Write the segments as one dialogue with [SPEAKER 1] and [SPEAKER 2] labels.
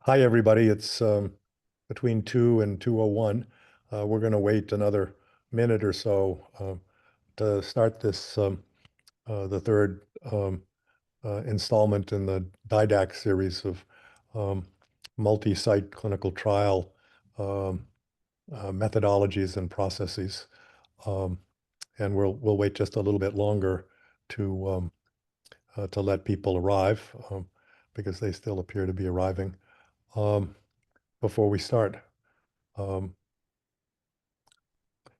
[SPEAKER 1] Hi, everybody. It's between 2 and 2:01. We're going to wait another minute or so to start this, the third installment in the DIDACT series of um, multi-site clinical trial um, methodologies and processes. Um, and we'll wait just a little bit longer to let people arrive because they still appear to be arriving um, before we start. Um,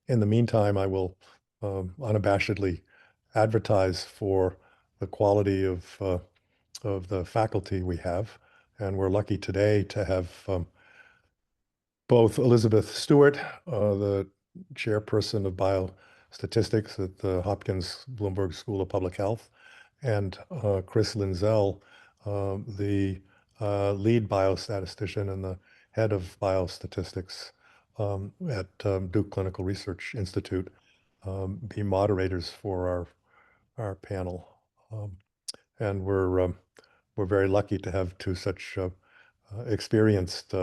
[SPEAKER 1] in the meantime, I will unabashedly advertise for the quality of the faculty we have. And we're lucky today to have both Elizabeth Stewart, the chairperson of biostatistics at the Hopkins Bloomberg School of Public Health, and Chris Linzell, the lead biostatistician and the head of biostatistics at Duke Clinical Research Institute, be moderators for our panel. And we're very lucky to have two such experienced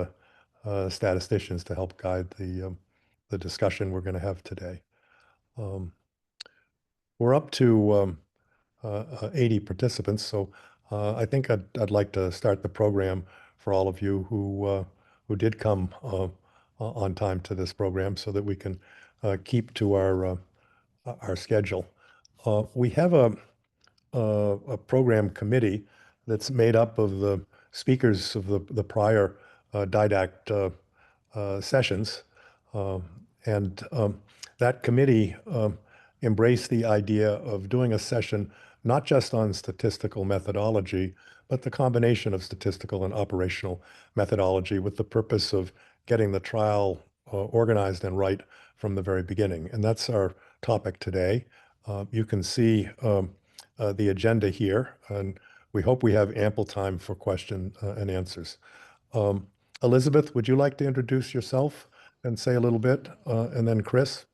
[SPEAKER 1] statisticians to help guide the discussion we're going to have today. We're up to 80 participants, so I think I'd like to start the program for all of you who did come on time to this program, so that we can keep to our schedule. We have a program committee that's made up of the speakers of the prior DIDACT sessions. And that committee embraced the idea of doing a session not just on statistical methodology, but the combination of statistical and operational methodology, with the purpose of getting the trial organized and right from the very beginning. And that's our topic today. You can see the agenda here, and we hope we have ample time for question and answers. Elizabeth, would you like to introduce yourself and say a little bit, and then Chris?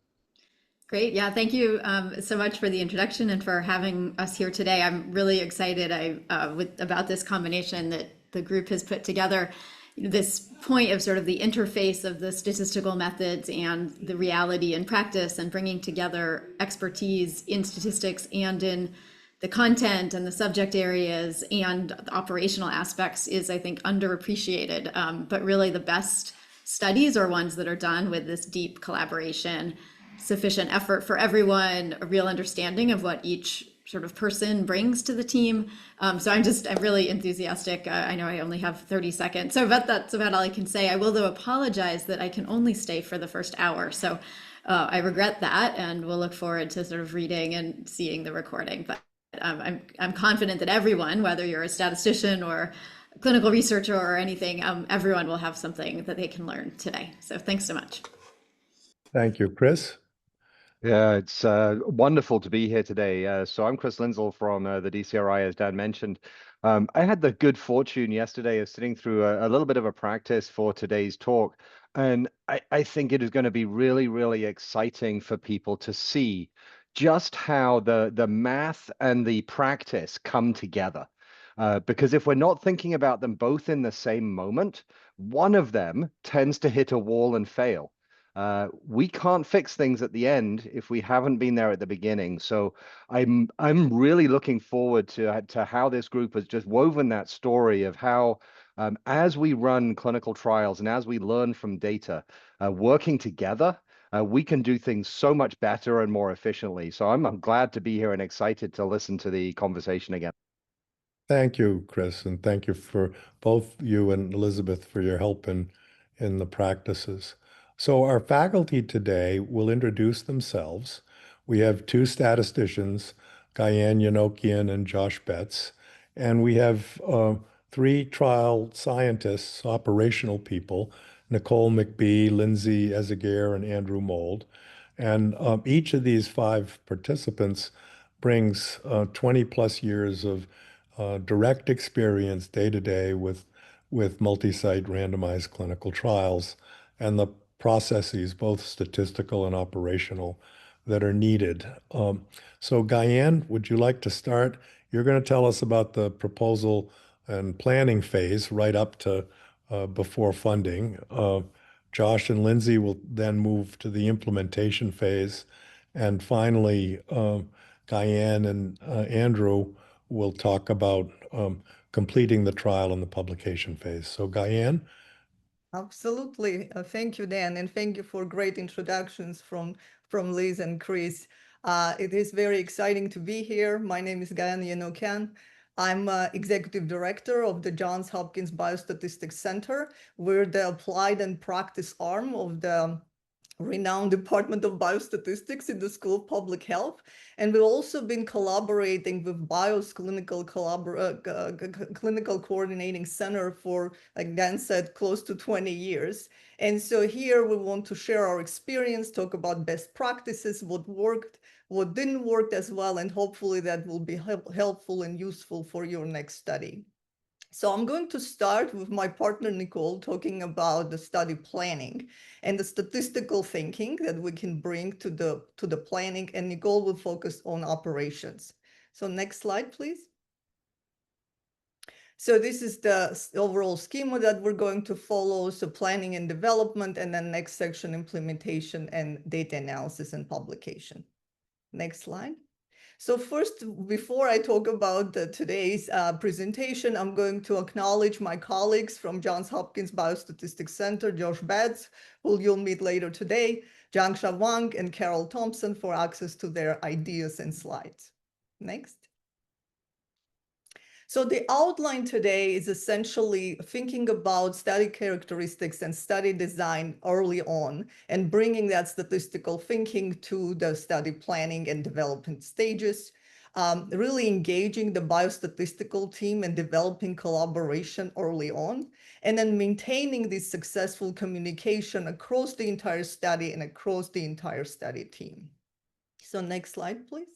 [SPEAKER 2] Great. Yeah, thank you so much for the introduction and for having us here today. I'm really excited about this combination that the group has put together. This point of sort of the interface of the statistical methods and the reality and practice, and bringing together expertise in statistics and in the content and the subject areas and the operational aspects is, I think, underappreciated. But really the best studies are ones that are done with this deep collaboration, sufficient effort for everyone, a real understanding of what each sort of person brings to the team. So I'm really enthusiastic. I know I only have 30 seconds, so that's about all I can say. I will, though, apologize that I can only stay for the first hour. So I regret that, and we'll look forward to sort of reading and seeing the recording. But I'm confident that everyone, whether you're a statistician or a clinical researcher or anything, everyone will have something that they can learn today. So thanks so much.
[SPEAKER 1] Thank you. Chris?
[SPEAKER 3] Yeah, it's wonderful to be here today. So I'm Chris Linzell from the DCRI, as Dan mentioned. I had the good fortune yesterday of sitting through a little bit of a practice for today's talk. And I think it is going to be really, really exciting for people to see just how the math and the practice come together. Because if we're not thinking about them both in the same moment, one of them tends to hit a wall and fail. We can't fix things at the end if we haven't been there at the beginning. So I'm really looking forward to how this group has just woven that story of how as we run clinical trials and as we learn from data, working together, we can do things so much better and more efficiently. So I'm glad to be here and excited to listen to the conversation again.
[SPEAKER 1] Thank you, Chris, and thank you for both you and Elizabeth for your help in the practices. So our faculty today will introduce themselves. We have two statisticians, Gayane Yenokyan and Josh Betts, and we have three trial scientists, operational people, Nichol McBee, Lindsay Ezeguer, and Andrew Mold. And each of these five participants brings 20 plus years of direct experience day to day with multi-site randomized clinical trials and the processes, both statistical and operational, that are needed. So Gayane, would you like to start? You're going to tell us about the proposal and planning phase right up to before funding. Josh and Lindsay will then move to the implementation phase. And finally, Gayane and Andrew will talk about completing the trial in the publication phase. So Gayane?
[SPEAKER 4] Absolutely. Thank you, Dan, and thank you for great introductions from Liz and Chris. It is very exciting to be here. My name is Gayane Yenokyan. I'm Executive Director of the Johns Hopkins Biostatistics Center. We're the applied and practice arm of the renowned Department of Biostatistics in the School of Public Health. And we've also been collaborating with BIOS Clinical Coordinating Center for, like Dan said, close to 20 years. And so here we want to share our experience, talk about best practices, what worked, what didn't work as well, and hopefully that will be helpful and useful for your next study. So I'm going to start with my partner, Nichol, talking about the study planning and the statistical thinking that we can bring to the planning, and Nichol will focus on operations. So next slide, please. So this is the overall schema that we're going to follow. So planning and development, and then next section, implementation and data analysis and publication. Next slide. So first, before I talk about today's presentation, I'm going to acknowledge my colleagues from Johns Hopkins Biostatistics Center, Josh Betts, who you'll meet later today, Jiangsha Wang, and Carol Thompson for access to their ideas and slides. Next. So the outline today is essentially thinking about study characteristics and study design early on and bringing that statistical thinking to the study planning and development stages, really engaging the biostatistical team and developing collaboration early on, and then maintaining this successful communication across the entire study and across the entire study team. So next slide, please.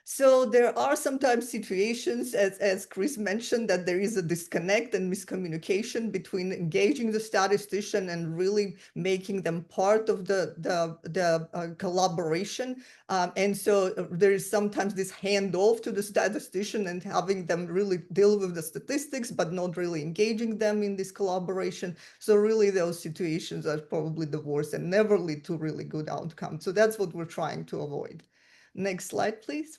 [SPEAKER 4] So there are sometimes situations, as Chris mentioned, that there is a disconnect and miscommunication between engaging the statistician and really making them part of the collaboration. And so there is sometimes this handoff to the statistician and having them really deal with the statistics, but not really engaging them in this collaboration. So really those situations are probably the worst and never lead to really good outcomes. So that's what we're trying to avoid. Next slide, please.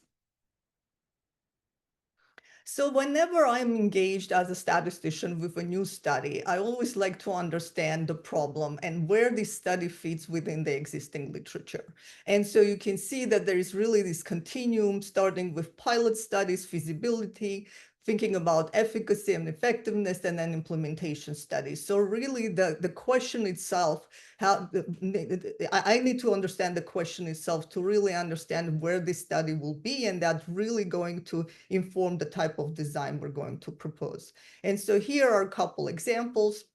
[SPEAKER 4] So whenever I'm engaged as a statistician with a new study, I always like to understand the problem and where this study fits within the existing literature. And so you can see that there is really this continuum starting with pilot studies, feasibility, thinking about efficacy and effectiveness, and then implementation studies. So really the question itself, I need to understand the question itself to really understand where this study will be, and that's really going to inform the type of design we're going to propose. And so here are a couple examples.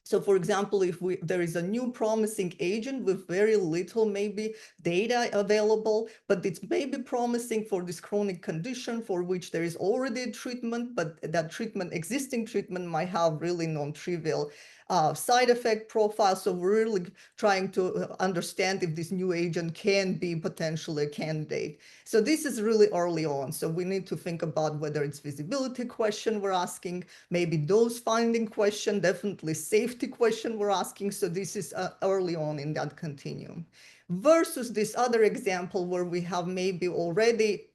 [SPEAKER 4] So for example, if there is a new promising agent with very little maybe data available, but it's maybe promising for this chronic condition for which there is already a treatment, but that existing treatment might have really non-trivial side effect profile. So we're really trying to understand if this new agent can be potentially a candidate. So this is really early on. So we need to think about whether it's feasibility question we're asking, maybe dose finding question, definitely safety question we're asking. So this is early on in that continuum. Versus this other example where we have maybe already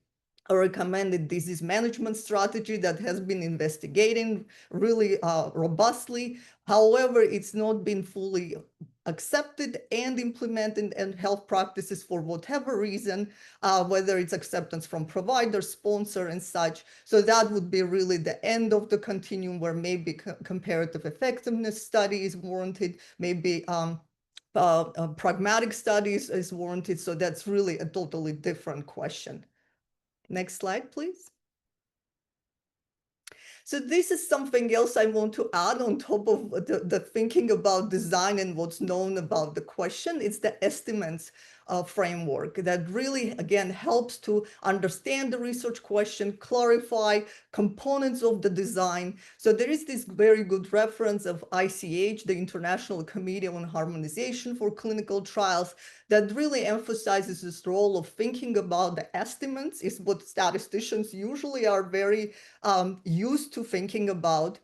[SPEAKER 4] a recommended disease management strategy that has been investigating really robustly. However, it's not been fully accepted and implemented in health practices for whatever reason, whether it's acceptance from provider, sponsor, and such. So that would be really the end of the continuum where maybe comparative effectiveness study is warranted, maybe pragmatic studies is warranted. So that's really a totally different question. Next slide, please. So this is something else I want to add on top of the thinking about design and what's known about the question. It's the estimates framework that really, again, helps to understand the research question, clarify components of the design. So there is this very good reference of ICH, the International Committee on Harmonization for Clinical Trials, that really emphasizes this role of thinking about the estimates, is what statisticians usually are very used to thinking about.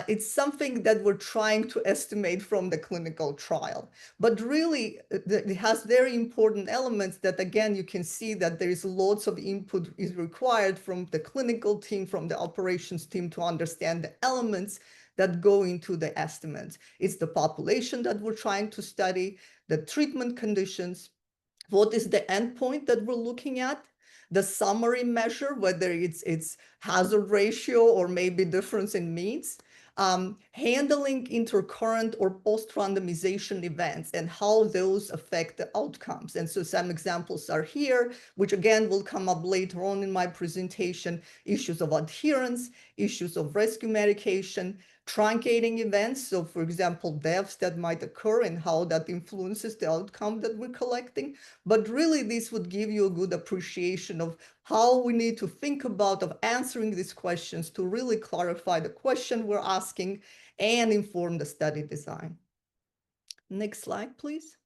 [SPEAKER 4] It's something that we're trying to estimate from the clinical trial. But really, it has very important elements that, again, you can see that there is lots of input is required from the clinical team, from the operations team, to understand the elements that go into the estimates. It's the population that we're trying to study, the treatment conditions, what is the endpoint that we're looking at, the summary measure, whether it's hazard ratio or maybe difference in means, handling intercurrent or post-randomization events and how those affect the outcomes. And so some examples are here, which again will come up later on in my presentation: issues of adherence, issues of rescue medication, truncating events. So for example, deaths that might occur and how that influences the outcome that we're collecting. But really, this would give you a good appreciation of how we need to think about of answering these questions to really clarify the question we're asking and inform the study design. Next slide, please.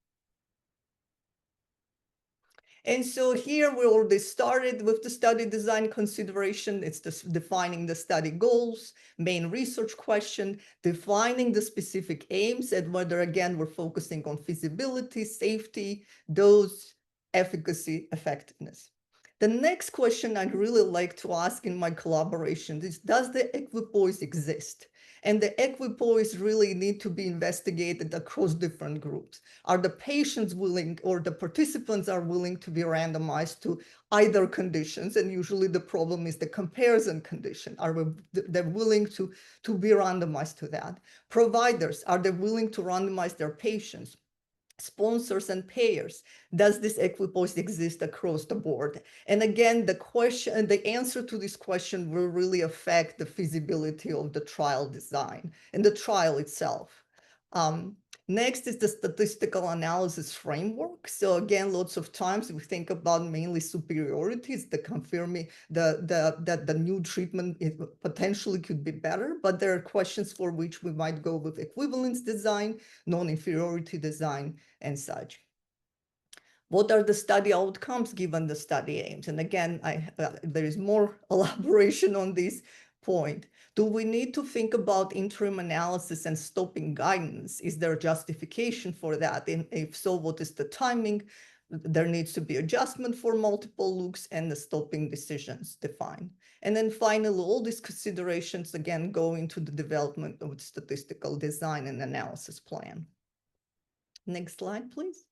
[SPEAKER 4] And so here we already started with the study design consideration. It's defining the study goals, main research question, defining the specific aims, and whether, again, we're focusing on feasibility, safety, dose, efficacy, effectiveness. The next question I'd really like to ask in my collaboration is, does the equipoise exist? And the equipoise really need to be investigated across different groups. Are the patients willing, or the participants are willing to be randomized to either conditions? And usually the problem is the comparison condition. Are they willing to be randomized to that? Providers, are they willing to randomize their patients? Sponsors and payers, does this equipoise exist across the board? And again, the answer to this question will really affect the feasibility of the trial design and the trial itself. Next is the statistical analysis framework. So again, lots of times we think about mainly superiorities, the confirming that the new treatment potentially could be better, but there are questions for which we might go with equivalence design, non-inferiority design, and such. What are the study outcomes given the study aims? And again, there is more elaboration on this point. Do we need to think about interim analysis and stopping guidance? Is there a justification for that? And if so, what is the timing? There needs to be adjustment for multiple looks and the stopping decisions defined. And then finally, all these considerations again go into the development of the statistical design and analysis plan. Next slide, please.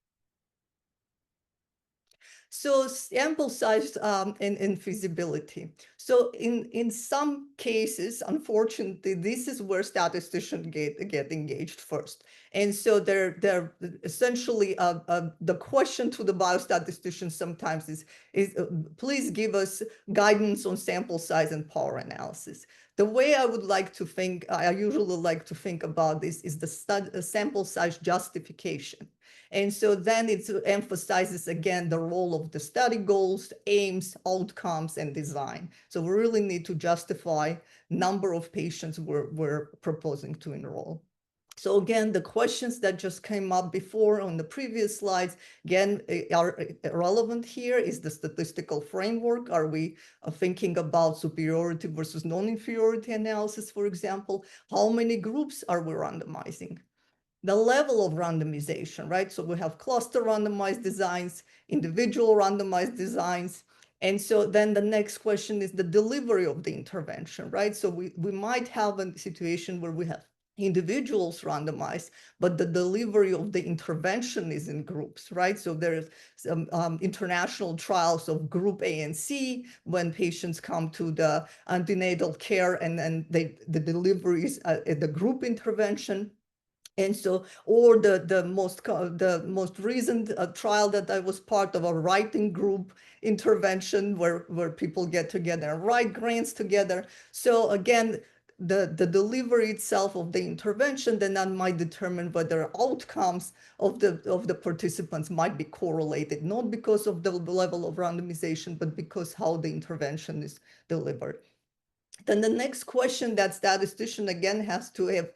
[SPEAKER 4] So sample size and feasibility. So in some cases, unfortunately, this is where statisticians get engaged first. And so they're essentially the question to the biostatisticians sometimes is please give us guidance on sample size and power analysis. The way I would like to think, I usually like to think about this is the sample size justification. And so then it emphasizes again the role of the study goals, aims, outcomes, and design. So we really need to justify number of patients we're proposing to enroll. So again, the questions that just came up before on the previous slides, again, are relevant here. Is the statistical framework? Are we thinking about superiority versus non-inferiority analysis, for example? How many groups are we randomizing? The level of randomization, right? So we have cluster randomized designs, individual randomized designs. And so then the next question is the delivery of the intervention, right? So we might have a situation where we have individuals randomized, but the delivery of the intervention is in groups, right? So there's some international trials of group A and C when patients come to the antenatal care, and then the delivery is the group intervention. And so, or the most recent trial that I was part of, a writing group intervention where people get together and write grants together. So again, the delivery itself of the intervention, then that might determine whether outcomes of the participants might be correlated, not because of the level of randomization, but because how the intervention is delivered. Then the next question that statistician again has to have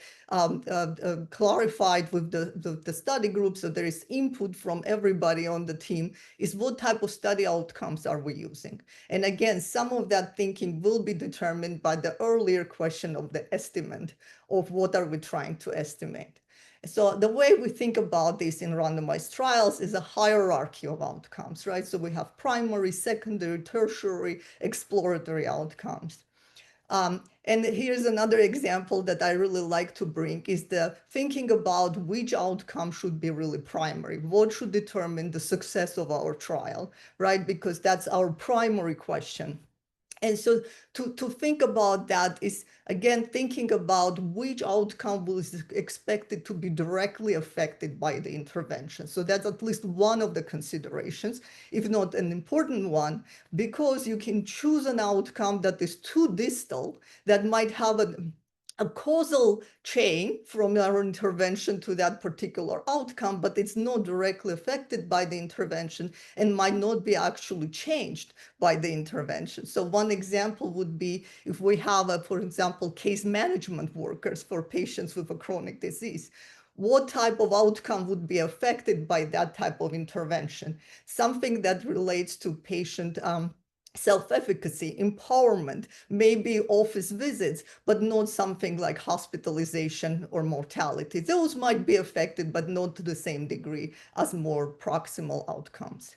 [SPEAKER 4] clarified with the study group, so there is input from everybody on the team, is what type of study outcomes are we using? And again, some of that thinking will be determined by the earlier question of the estimate of what are we trying to estimate. So the way we think about this in randomized trials is a hierarchy of outcomes, right? So we have primary, secondary, tertiary, exploratory outcomes. And here's another example that I really like to bring is the thinking about which outcome should be really primary. What should determine the success of our trial, right? Because that's our primary question. And so to think about that is, again, thinking about which outcome was expected to be directly affected by the intervention. So that's at least one of the considerations, if not an important one, because you can choose an outcome that is too distal, that might have a causal chain from our intervention to that particular outcome, but it's not directly affected by the intervention and might not be actually changed by the intervention. So one example would be if we have, for example, case management workers for patients with a chronic disease. What type of outcome would be affected by that type of intervention? Something that relates to patient self-efficacy, empowerment, maybe office visits, but not something like hospitalization or mortality. Those might be affected, but not to the same degree as more proximal outcomes.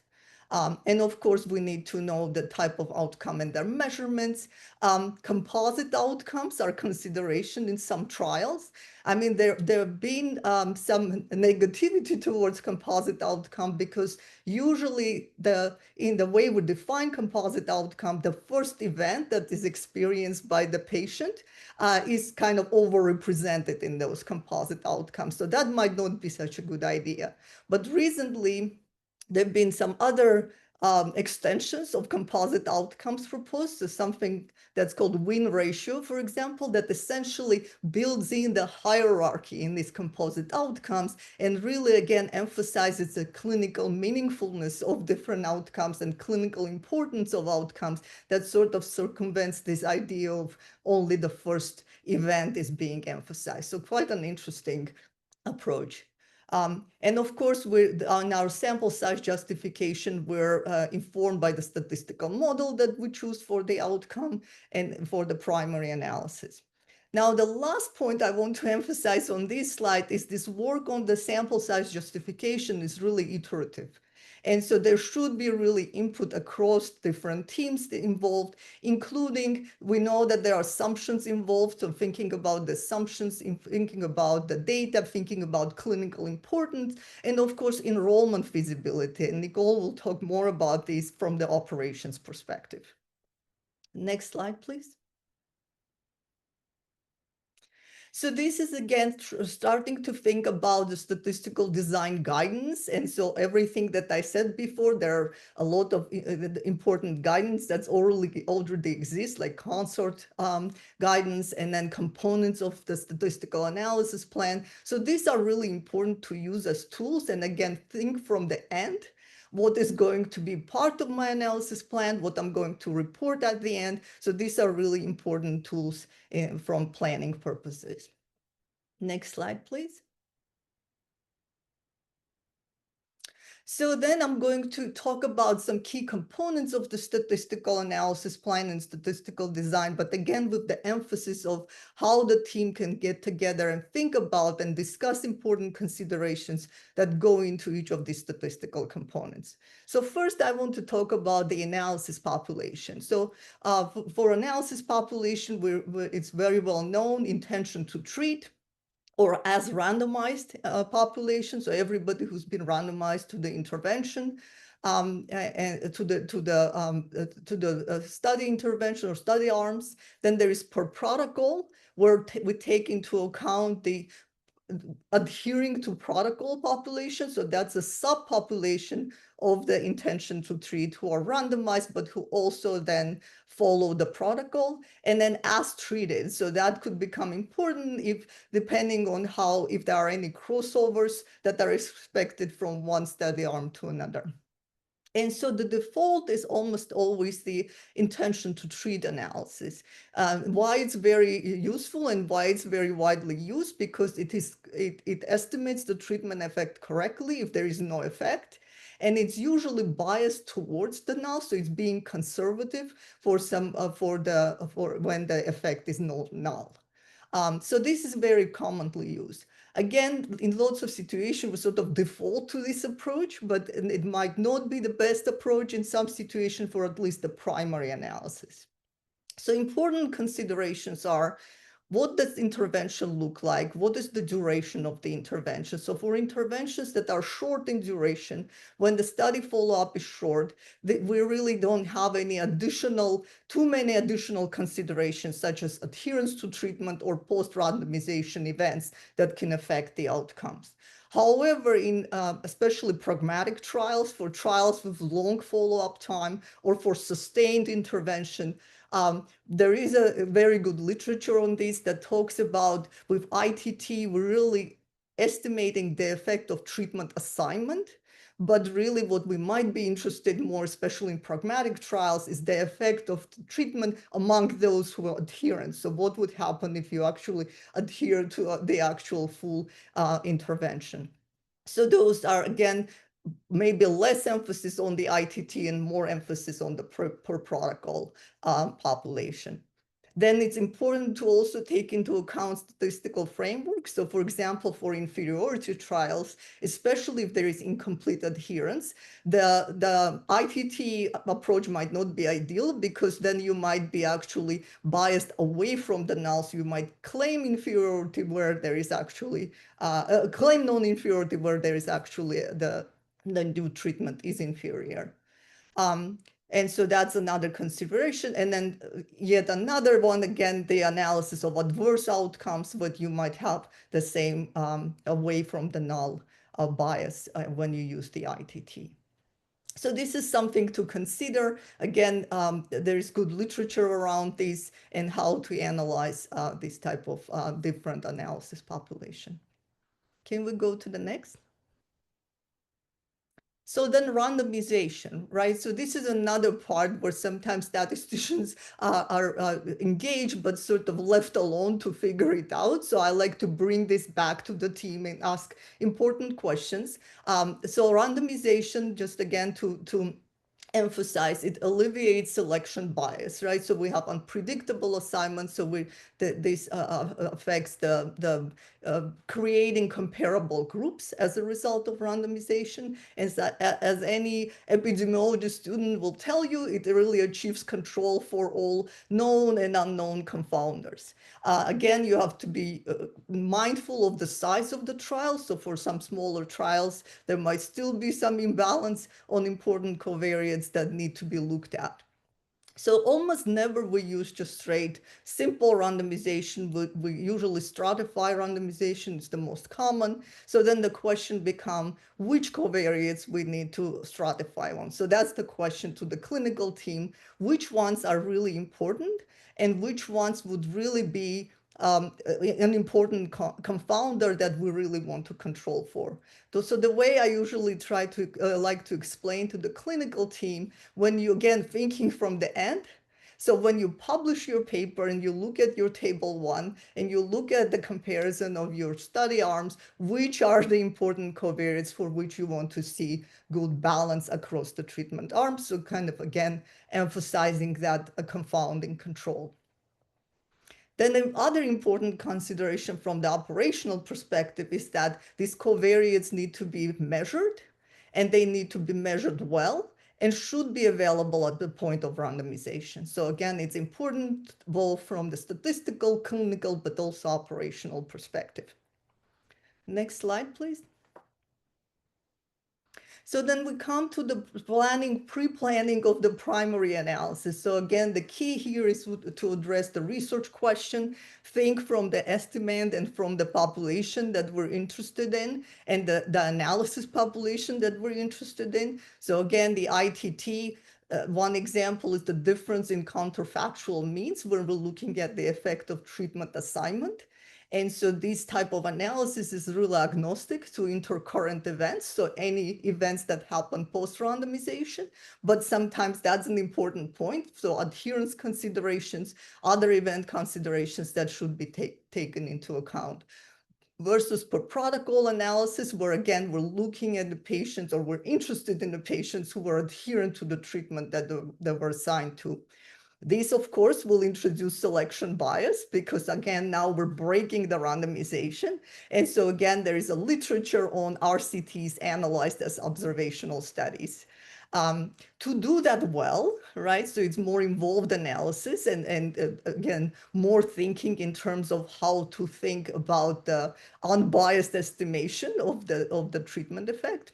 [SPEAKER 4] And of course, we need to know the type of outcome and their measurements. Composite outcomes are consideration in some trials. I mean, there have been some negativity towards composite outcome because usually in the way we define composite outcome, the first event that is experienced by the patient is kind of overrepresented in those composite outcomes. So that might not be such a good idea. But recently, there have been some other extensions of composite outcomes proposed. So something that's called win ratio, for example, that essentially builds in the hierarchy in these composite outcomes and really, again, emphasizes the clinical meaningfulness of different outcomes and clinical importance of outcomes that sort of circumvents this idea of only the first event is being emphasized. So quite an interesting approach. And of course, on our sample size justification, we're informed by the statistical model that we choose for the outcome and for the primary analysis. Now, the last point I want to emphasize on this slide is this work on the sample size justification is really iterative. And so there should be really input across different teams involved, including, we know that there are assumptions involved, so thinking about the assumptions, thinking about the data, thinking about clinical importance, and of course, enrollment feasibility. And Nichol will talk more about this from the operations perspective. Next slide, please. So this is, again, starting to think about the statistical design guidance. And so everything that I said before, there are a lot of important guidance that's already exists, like consort guidance, and then components of the statistical analysis plan. So these are really important to use as tools. And again, think from the end. What is going to be part of my analysis plan, what I'm going to report at the end. So these are really important tools from planning purposes. Next slide, please. So then I'm going to talk about some key components of the statistical analysis plan and statistical design, but again, with the emphasis of how the team can get together and think about and discuss important considerations that go into each of these statistical components. So first, I want to talk about the analysis population. So for analysis population, it's very well known, intention to treat, or as randomized population, so everybody who's been randomized to the intervention and to the study intervention or study arms. Then there is per protocol, where we take into account the adhering to protocol population. So that's a subpopulation of the intention to treat who are randomized, but who also then follow the protocol, and then as treated. So that could become important if, depending on how, if there are any crossovers that are expected from one study arm to another. And so the default is almost always the intention to treat analysis. Why it's very useful and why it's very widely used, because it estimates the treatment effect correctly if there is no effect. And it's usually biased towards the null, so it's being conservative for some for when the effect is not null. So this is very commonly used. Again, in lots of situations, we sort of default to this approach, but it might not be the best approach in some situations for at least the primary analysis. So important considerations are, what does intervention look like? What is the duration of the intervention? So for interventions that are short in duration, when the study follow-up is short, we really don't have too many additional considerations, such as adherence to treatment or post-randomization events that can affect the outcomes. However, in especially pragmatic trials, for trials with long follow-up time or for sustained intervention, there is a very good literature on this that talks about, with ITT, we're really estimating the effect of treatment assignment. But really what we might be interested more, especially in pragmatic trials, is the effect of treatment among those who are adherent. So what would happen if you actually adhere to the actual full intervention? So those are, again, maybe less emphasis on the ITT and more emphasis on the per protocol population. Then it's important to also take into account statistical frameworks. So for example, for inferiority trials, especially if there is incomplete adherence, the ITT approach might not be ideal, because then you might be actually biased away from the nulls. You might claim inferiority where there is actually, claim non-inferiority where there is actually the new treatment is inferior. And so that's another consideration. And then yet another one, again, the analysis of adverse outcomes, but you might have the same away from the null bias when you use the ITT. So this is something to consider. Again, there is good literature around this and how to analyze this type of different analysis population. Can we go to the next? So then randomization, right? So this is another part where sometimes statisticians are engaged, but sort of left alone to figure it out. So I like to bring this back to the team and ask important questions. So randomization, just again to emphasize, it alleviates selection bias, right? So we have unpredictable assignments. So this affects the creating comparable groups as a result of randomization. And as any epidemiology student will tell you, it really achieves control for all known and unknown confounders. Again, you have to be mindful of the size of the trial. So for some smaller trials, there might still be some imbalance on important covariates that need to be looked at. So almost never we use just straight simple randomization. We usually stratify randomization. It's the most common. So then the question becomes which covariates we need to stratify on. So that's the question to the clinical team, which ones are really important and which ones would really be an important confounder that we really want to control for. So the way I usually try to like to explain to the clinical team, when you, again, thinking from the end, so when you publish your paper and you look at your table 1 and you look at the comparison of your study arms, which are the important covariates for which you want to see good balance across the treatment arms? So kind of, again, emphasizing that a confounding control. Then the other important consideration from the operational perspective is that these covariates need to be measured, and they need to be measured well and should be available at the point of randomization. So again, it's important both from the statistical, clinical, but also operational perspective. Next slide, please. So then we come to the pre-planning of the primary analysis. So again, the key here is to address the research question, think from the estimate and from the population that we're interested in, and the analysis population that we're interested in. So again, the ITT, one example is the difference in counterfactual means when we're looking at the effect of treatment assignment. And so this type of analysis is really agnostic to intercurrent events, so any events that happen post-randomization, but sometimes that's an important point. So adherence considerations, other event considerations that should be taken into account. Versus per protocol analysis, where again, we're looking at the patients, or we're interested in the patients who were adherent to the treatment that they were assigned to. This, of course, will introduce selection bias because, again, now we're breaking the randomization. And so, again, there is a literature on RCTs analyzed as observational studies. To do that well, right, so it's more involved analysis and again, more thinking in terms of how to think about the unbiased estimation of the treatment effect.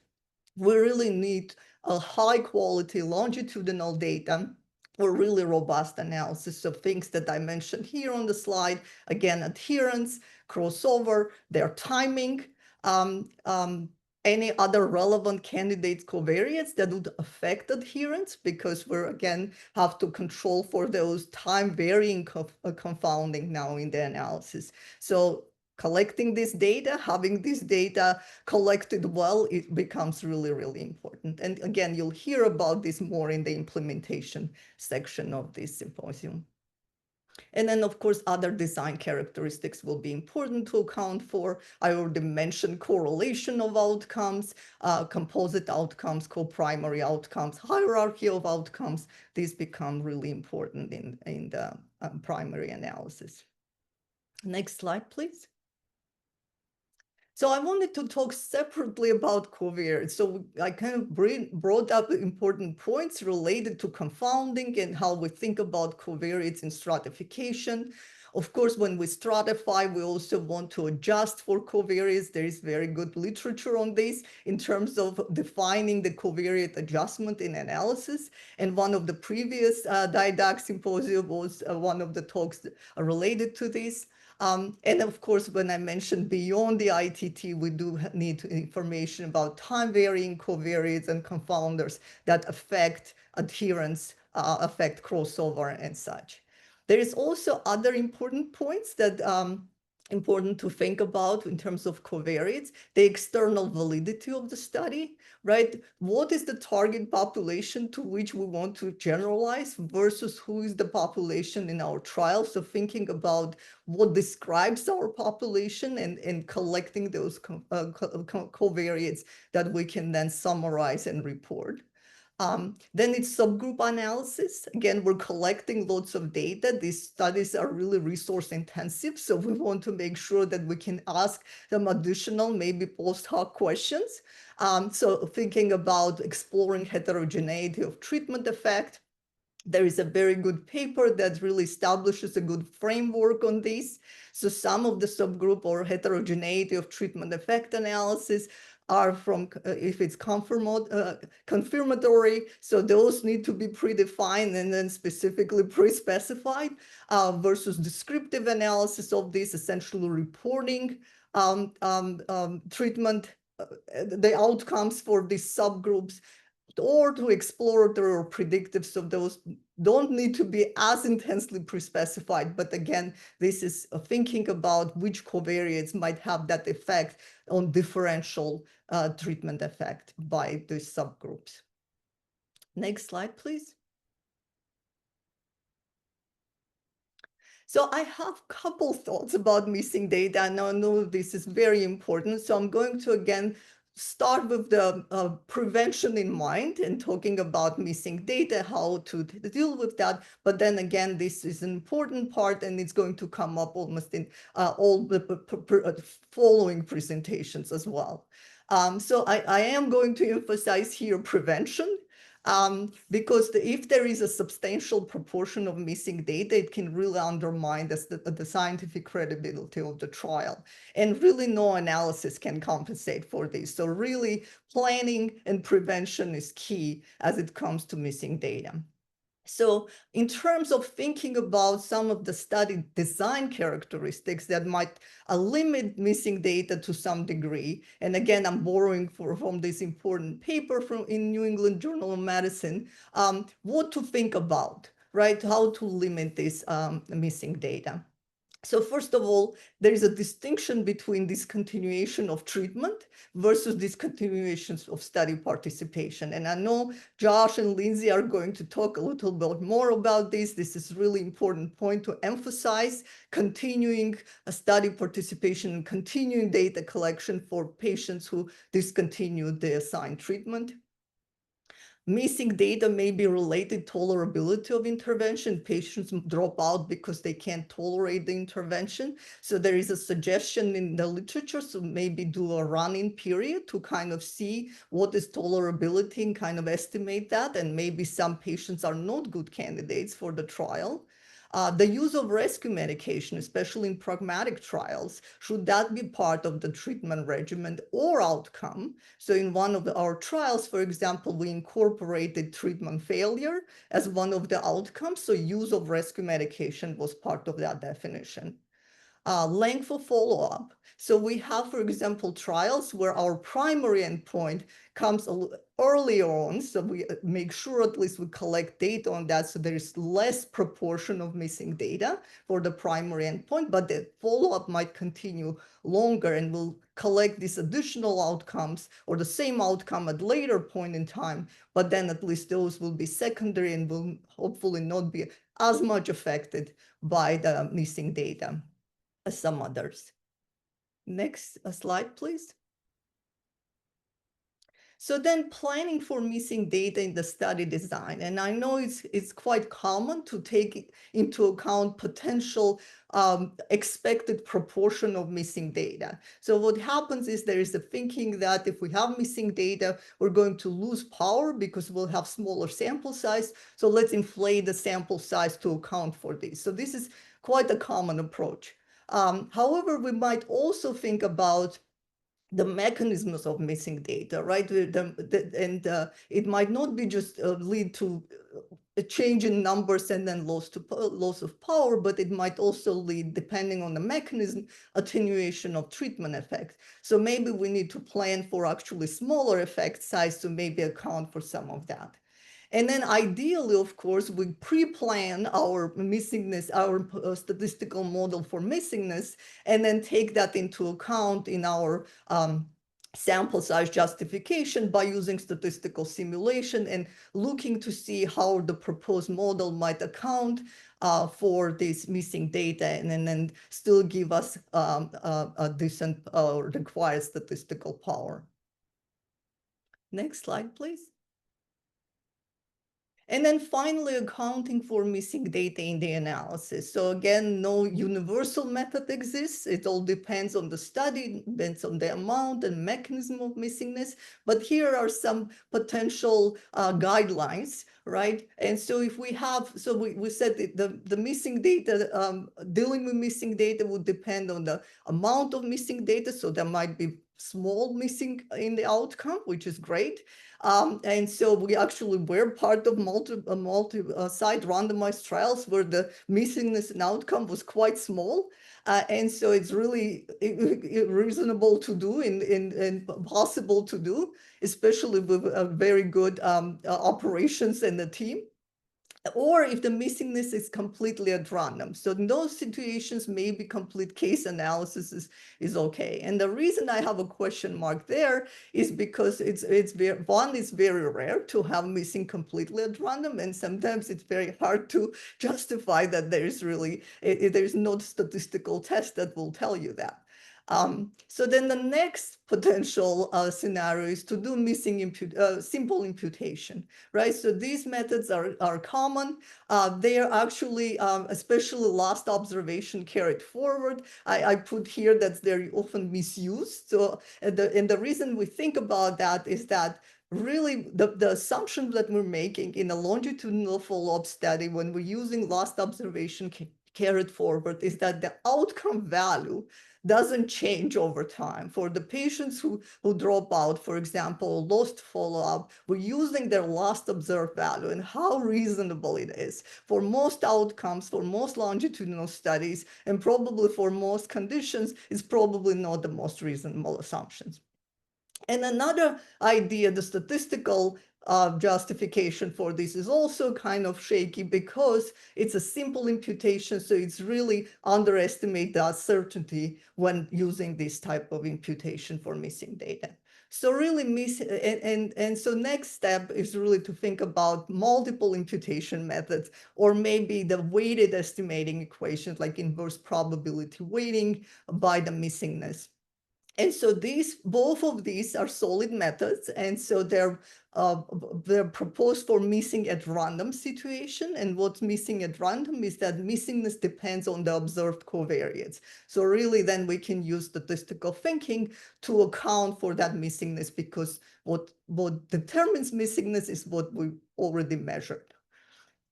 [SPEAKER 4] We really need a high quality longitudinal data or really robust analysis of things that I mentioned here on the slide. Again, adherence, crossover, their timing, any other relevant candidate covariates that would affect adherence, because we're again have to control for those time varying confounding now in the analysis. So collecting this data, having this data collected well, it becomes really, really important. And again, you'll hear about this more in the implementation section of this symposium. And then, of course, other design characteristics will be important to account for. I already mentioned correlation of outcomes, composite outcomes, co-primary outcomes, hierarchy of outcomes. These become really important in the primary analysis. Next slide, please. So I wanted to talk separately about covariates. So I kind of brought up important points related to confounding and how we think about covariates in stratification. Of course, when we stratify, we also want to adjust for covariates. There is very good literature on this in terms of defining the covariate adjustment in analysis. And one of the previous DIDACT Symposium was one of the talks related to this. And of course, when I mentioned beyond the ITT, we do need information about time varying covariates and confounders that affect adherence, affect crossover and such. There is also other important points that important to think about in terms of covariates, the external validity of the study, right? What is the target population to which we want to generalize versus who is the population in our trial? So thinking about what describes our population and collecting those covariates that we can then summarize and report. Then it's subgroup analysis. Again, we're collecting lots of data. These studies are really resource intensive, so we want to make sure that we can ask them additional, maybe post hoc questions. So thinking about exploring heterogeneity of treatment effect. There is a very good paper that really establishes a good framework on this. So some of the subgroup or heterogeneity of treatment effect analysis are from, if it's confirmatory, so those need to be predefined and then specifically pre-specified, versus descriptive analysis of this, essentially reporting treatment, the outcomes for these subgroups, or to exploratory or predictive. So those don't need to be as intensely pre-specified. But again, this is thinking about which covariates might have that effect on differential treatment effect by these subgroups. Next slide, please. So I have a couple thoughts about missing data. And I know this is very important. So I'm going to, again, start with the prevention in mind and talking about missing data, how to deal with that. But then again, this is an important part, and it's going to come up almost in all the following presentations as well. So I am going to emphasize here prevention. because if there is a substantial proportion of missing data, it can really undermine the scientific credibility of the trial. And really no analysis can compensate for this. So really planning and prevention is key as it comes to missing data. So in terms of thinking about some of the study design characteristics that might limit missing data to some degree, and again, I'm borrowing from this important paper in New England Journal of Medicine, what to think about, right? How to limit this missing data. So first of all, there is a distinction between discontinuation of treatment versus discontinuations of study participation. And I know Josh and Lindsay are going to talk a little bit more about this. This is a really important point to emphasize, continuing a study participation and continuing data collection for patients who discontinued the assigned treatment. Missing data may be related to tolerability of intervention. Patients drop out because they can't tolerate the intervention. So there is a suggestion in the literature to maybe do a run-in period to kind of see what is tolerability and kind of estimate that. And maybe some patients are not good candidates for the trial. The use of rescue medication, especially in pragmatic trials, should that be part of the treatment regimen or outcome? So in one of our trials, for example, we incorporated treatment failure as one of the outcomes. So use of rescue medication was part of that definition. Length of follow-up. So we have, for example, trials where our primary endpoint comes earlier on. So we make sure at least we collect data on that. So there is less proportion of missing data for the primary endpoint, but the follow-up might continue longer and we'll collect these additional outcomes or the same outcome at later point in time, but then at least those will be secondary and will hopefully not be as much affected by the missing data as some others. Next slide, please. So then planning for missing data in the study design. And I know it's quite common to take into account potential expected proportion of missing data. So what happens is there is a thinking that if we have missing data, we're going to lose power because we'll have smaller sample size. So let's inflate the sample size to account for this. So this is quite a common approach. However, we might also think about the mechanisms of missing data, right? It might not be just lead to a change in numbers and then loss of power, but it might also lead, depending on the mechanism, attenuation of treatment effect. So maybe we need to plan for actually smaller effect size to maybe account for some of that. And then ideally, of course, we pre-plan our missingness, our statistical model for missingness, and then take that into account in our sample size justification by using statistical simulation and looking to see how the proposed model might account for this missing data and then still give us a decent required statistical power. Next slide, please. And then finally, accounting for missing data in the analysis. So again, no universal method exists. It all depends on the study, depends on the amount and mechanism of missingness. But here are some potential guidelines, right? And so if we have, so we said that the missing data, dealing with missing data would depend on the amount of missing data. So there might be small missing in the outcome, which is great. And so we actually were part of multi-site randomized trials where the missingness in outcome was quite small. And so it's really reasonable to do and possible to do, especially with very good operations and the team. Or if the missingness is completely at random. So in those situations, maybe complete case analysis is okay. And the reason I have a question mark there is because it's very rare to have missing completely at random. And sometimes it's very hard to justify that there is really, there's no statistical test that will tell you that. So then the next potential scenario is to do simple imputation, right? So these methods are common. They are actually, especially last observation carried forward. I put here that they're often misused. So, and the reason we think about that is that really the assumption that we're making in a longitudinal follow-up study when we're using last observation carried forward is that the outcome value doesn't change over time. For the patients who drop out, for example, lost follow-up, we're using their last observed value and how reasonable it is. For most outcomes, for most longitudinal studies, and probably for most conditions, it's probably not the most reasonable assumptions. And another idea, the statistical justification for this is also kind of shaky because it's a simple imputation, so it's really underestimate the uncertainty when using this type of imputation for missing data. So really so next step is really to think about multiple imputation methods, or maybe the weighted estimating equations like inverse probability weighting by the missingness. And so both of these are solid methods, and so they're proposed for missing at random situation. And what's missing at random is that missingness depends on the observed covariates. So really, then we can use statistical thinking to account for that missingness, because what determines missingness is what we already measured.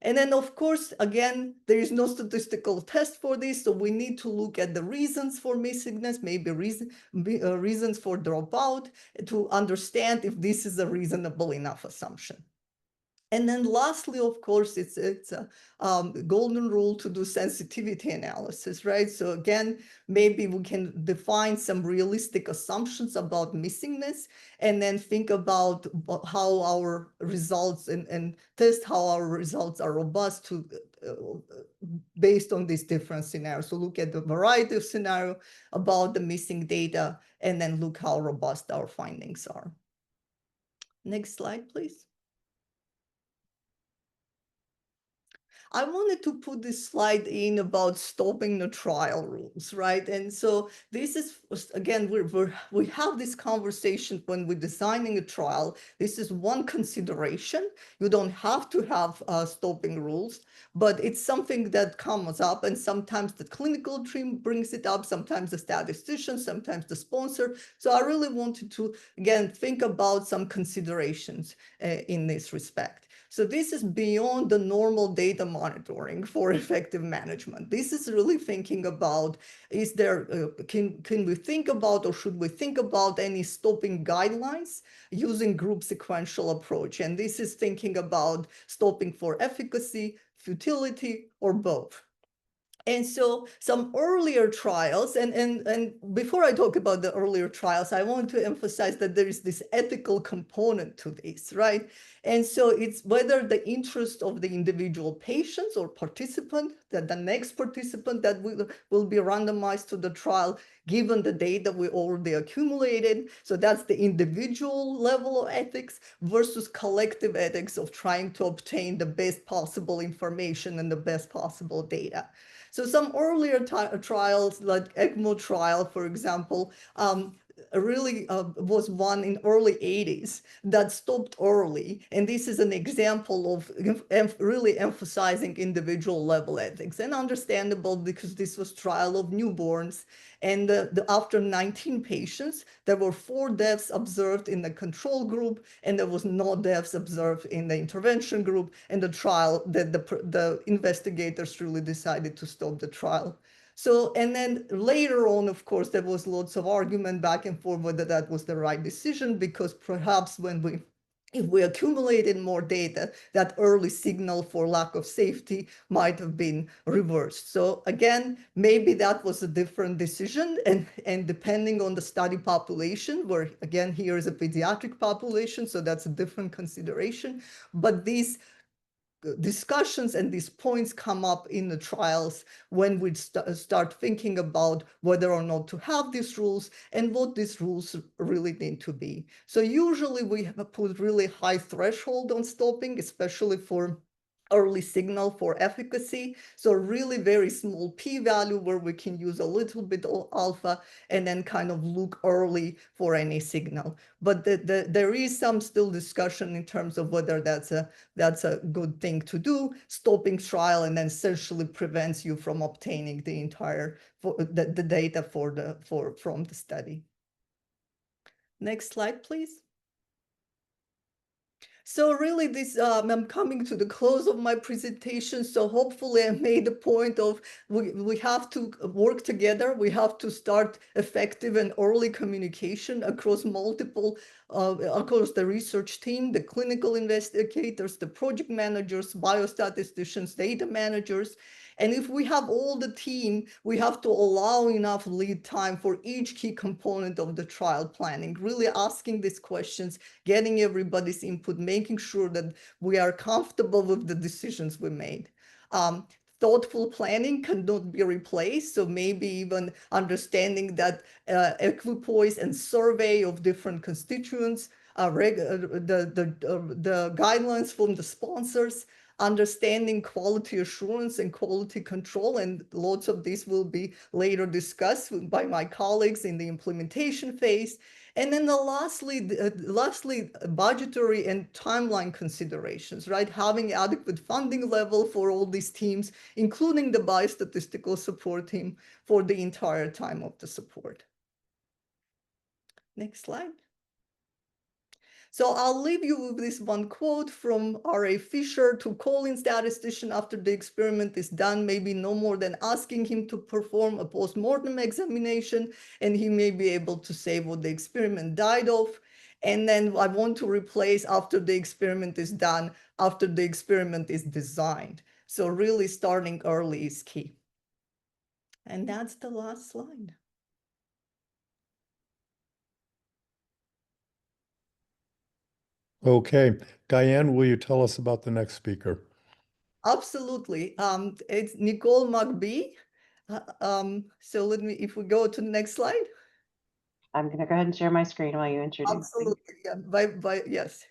[SPEAKER 4] And then, of course, again, there is no statistical test for this, so we need to look at the reasons for missingness, maybe reasons for dropout, to understand if this is a reasonable enough assumption. And then lastly, of course, it's a golden rule to do sensitivity analysis, right? So again, maybe we can define some realistic assumptions about missingness, and then think about how our results and test how our results are robust to based on these different scenarios. So look at the variety of scenario about the missing data, and then look how robust our findings are. Next slide, please. I wanted to put this slide in about stopping the trial rules, right? And so this is, again, we have this conversation when we're designing a trial. This is one consideration. You don't have to have stopping rules, but it's something that comes up, and sometimes the clinical team brings it up, sometimes the statistician, sometimes the sponsor. So I really wanted to, again, think about some considerations in this respect. So this is beyond the normal data monitoring for effective management. This is really thinking about, is there, can we think about, or should we think about any stopping guidelines using group sequential approach? And this is thinking about stopping for efficacy, futility, or both. And so some earlier trials, and before I talk about the earlier trials, I want to emphasize that there is this ethical component to this, right? And so it's whether the interest of the individual patients or participant, that the next participant that will be randomized to the trial, given the data we already accumulated. So that's the individual level of ethics versus collective ethics of trying to obtain the best possible information and the best possible data. So some earlier trials, like ECMO trial, for example, really was one in early 80s that stopped early. And this is an example of really emphasizing individual level ethics, and understandable because this was trial of newborns. And after 19 patients, there were 4 deaths observed in the control group, and there was no deaths observed in the intervention group. And the trial, the investigators really decided to stop the trial. So, and then later on, of course, there was lots of argument back and forth whether that was the right decision, because perhaps if we accumulated more data, that early signal for lack of safety might have been reversed. So again, maybe that was a different decision, and depending on the study population, where again, here is a pediatric population, so that's a different consideration. But these discussions and these points come up in the trials when we start thinking about whether or not to have these rules and what these rules really need to be. So usually we have put really high threshold on stopping, especially for early signal for efficacy. So really very small p-value where we can use a little bit of alpha and then kind of look early for any signal. But there is some still discussion in terms of whether that's a good thing to do. Stopping trial and then essentially prevents you from obtaining the entire the data from the study. Next slide, please. So really this, I'm coming to the close of my presentation. So hopefully I made the point of we have to work together. We have to start effective and early communication across multiple, across the research team, the clinical investigators, the project managers, biostatisticians, data managers. And if we have all the team, we have to allow enough lead time for each key component of the trial planning, really asking these questions, getting everybody's input, making sure that we are comfortable with the decisions we made. Thoughtful planning cannot be replaced. So maybe even understanding that equipoise and survey of different constituents, the guidelines from the sponsors, understanding quality assurance and quality control, and lots of this will be later discussed by my colleagues in the implementation phase. And then lastly, budgetary and timeline considerations, right? Having adequate funding level for all these teams, including the biostatistical support team for the entire time of the support. Next slide. So I'll leave you with this one quote from R.A. Fisher: to call in statistician after the experiment is done may be no more than asking him to perform a post-mortem examination, and he may be able to say what the experiment died of. And then I want to replace after the experiment is done, after the experiment is designed. So really starting early is key. And that's the last slide.
[SPEAKER 1] Okay, Gayane, will you tell us about the next speaker?
[SPEAKER 4] Absolutely. It's Nichol McBee. So if we go to the next slide.
[SPEAKER 5] I'm going to go ahead and share my screen while you introduce me.
[SPEAKER 4] Absolutely, yeah. Yes.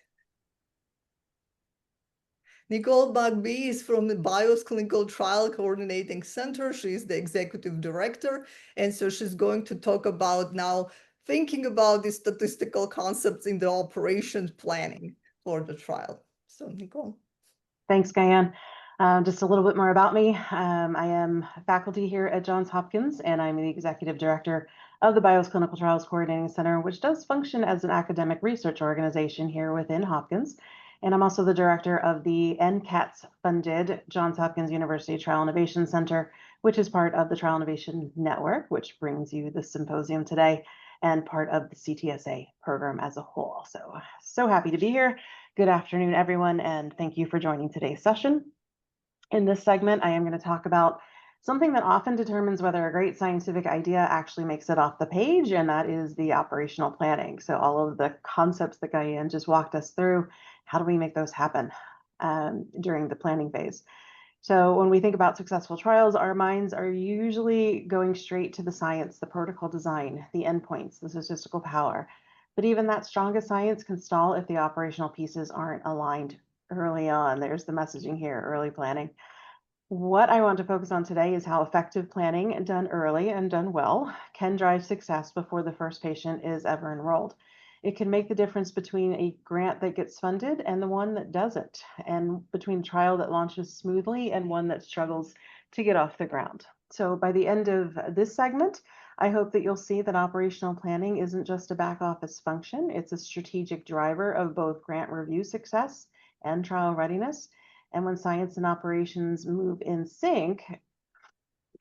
[SPEAKER 4] Nichol McBee is from the BIOS Clinical Trial Coordinating Center. She's the executive director. And so she's going to talk about now thinking about the statistical concepts in the operations planning for the trial. So Nichol.
[SPEAKER 5] Thanks, Gayane. Just a little bit more about me. I am faculty here at Johns Hopkins, and I'm the executive director of the BIOS Clinical Trials Coordinating Center, which does function as an academic research organization here within Hopkins. And I'm also the director of the NCATS-funded Johns Hopkins University Trial Innovation Center, which is part of the Trial Innovation Network, which brings you the symposium today, and part of the CTSA program as a whole. So happy to be here. Good afternoon, everyone, and thank you for joining today's session. In this segment, I am going to talk about something that often determines whether a great scientific idea actually makes it off the page, and that is the operational planning. So all of the concepts that Gayane just walked us through, how do we make those happen during the planning phase? So when we think about successful trials, our minds are usually going straight to the science, the protocol design, the endpoints, the statistical power. But even that strongest science can stall if the operational pieces aren't aligned early on. There's the messaging here, early planning. What I want to focus on today is how effective planning done early and done well can drive success before the first patient is ever enrolled. It can make the difference between a grant that gets funded and the one that doesn't, and between a trial that launches smoothly and one that struggles to get off the ground. So by the end of this segment, I hope that you'll see that operational planning isn't just a back office function. It's a strategic driver of both grant review success and trial readiness. And when science and operations move in sync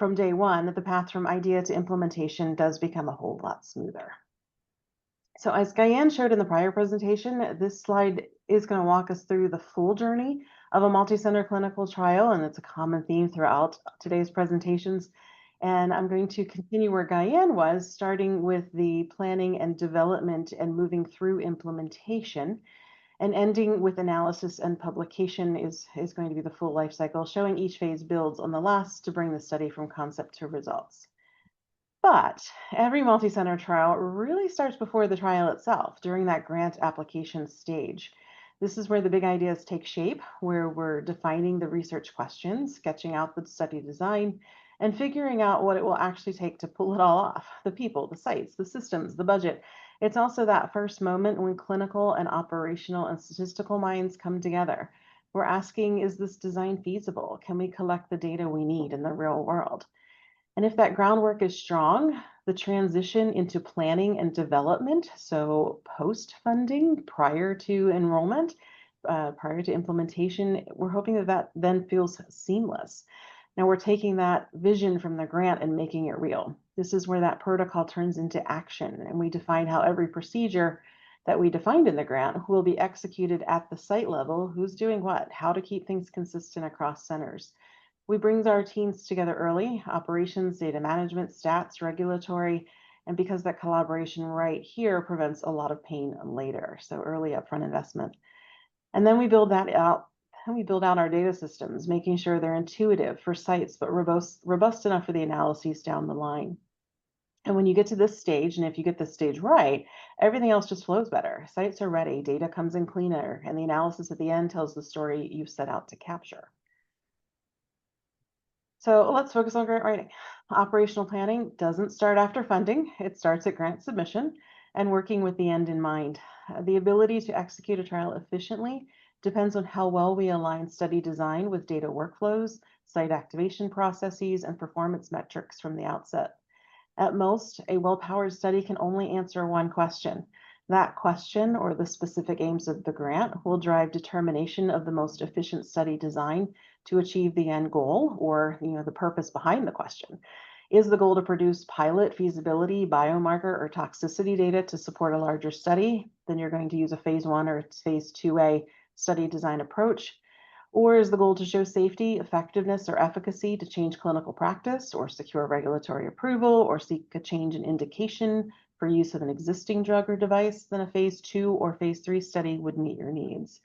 [SPEAKER 5] from day one, the path from idea to implementation does become a whole lot smoother. So as Gayane showed in the prior presentation, this slide is going to walk us through the full journey of a multi-center clinical trial, and it's a common theme throughout today's presentations. And I'm going to continue where Gayane was, starting with the planning and development and moving through implementation, and ending with analysis and publication is going to be the full life cycle, showing each phase builds on the last to bring the study from concept to results. But every multi-center trial really starts before the trial itself, during that grant application stage. This is where the big ideas take shape, where we're defining the research questions, sketching out the study design, and figuring out what it will actually take to pull it all off: the people, the sites, the systems, the budget. It's also that first moment when clinical and operational and statistical minds come together. We're asking, is this design feasible? Can we collect the data we need in the real world? And if that groundwork is strong, the transition into planning and development, so post-funding prior to enrollment, prior to implementation, we're hoping that that then feels seamless. Now we're taking that vision from the grant and making it real. This is where that protocol turns into action, and we define how every procedure that we defined in the grant will be executed at the site level, who's doing what, how to keep things consistent across centers. We bring our teams together early, operations, data management, stats, regulatory, and because that collaboration right here prevents a lot of pain later. So early upfront investment. And then we build that out. And we build out our data systems, making sure they're intuitive for sites, but robust enough for the analyses down the line. And when you get to this stage, and if you get this stage right, everything else just flows better. Sites are ready, data comes in cleaner, and the analysis at the end tells the story you've set out to capture. So let's focus on grant writing. Operational planning doesn't start after funding. It starts at grant submission and working with the end in mind. The ability to execute a trial efficiently depends on how well we align study design with data workflows, site activation processes, and performance metrics from the outset. At most, a well-powered study can only answer one question. That question, or the specific aims of the grant, will drive determination of the most efficient study design to achieve the end goal, or the purpose behind the question. Is the goal to produce pilot, feasibility, biomarker, or toxicity data to support a larger study? Then you're going to use a phase 1 or phase 2A study design approach. Or is the goal to show safety, effectiveness, or efficacy to change clinical practice, or secure regulatory approval, or seek a change in indication for use of an existing drug or device? Then a phase 2 or phase 3 study would meet your needs.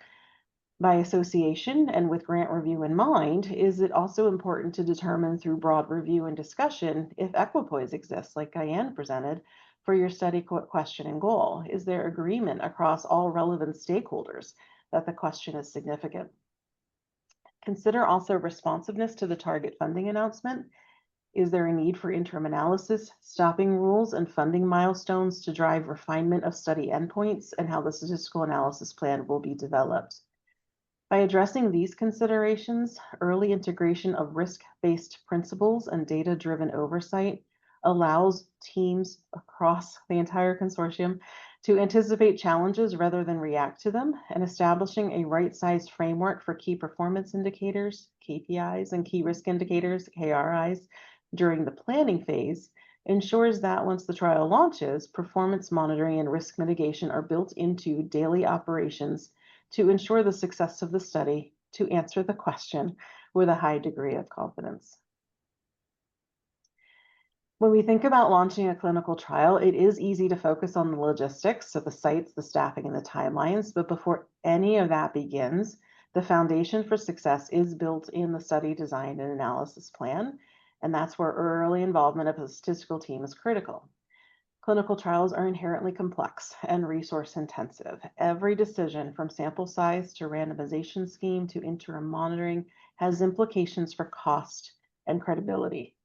[SPEAKER 5] By association, and with grant review in mind, is it also important to determine through broad review and discussion if equipoise exists, like Gayane presented, for your study question and goal? Is there agreement across all relevant stakeholders that the question is significant? Consider also responsiveness to the target funding announcement. Is there a need for interim analysis, stopping rules, and funding milestones to drive refinement of study endpoints and how the statistical analysis plan will be developed? By addressing these considerations, early integration of risk-based principles and data-driven oversight allows teams across the entire consortium to anticipate challenges rather than react to them, and establishing a right-sized framework for key performance indicators, KPIs, and key risk indicators, KRIs, during the planning phase ensures that once the trial launches, performance monitoring and risk mitigation are built into daily operations to ensure the success of the study, to answer the question with a high degree of confidence. When we think about launching a clinical trial, it is easy to focus on the logistics, so the sites, the staffing, and the timelines. But before any of that begins, the foundation for success is built in the study design and analysis plan. And that's where early involvement of a statistical team is critical. Clinical trials are inherently complex and resource intensive. Every decision, from sample size to randomization scheme to interim monitoring, has implications for cost and credibility.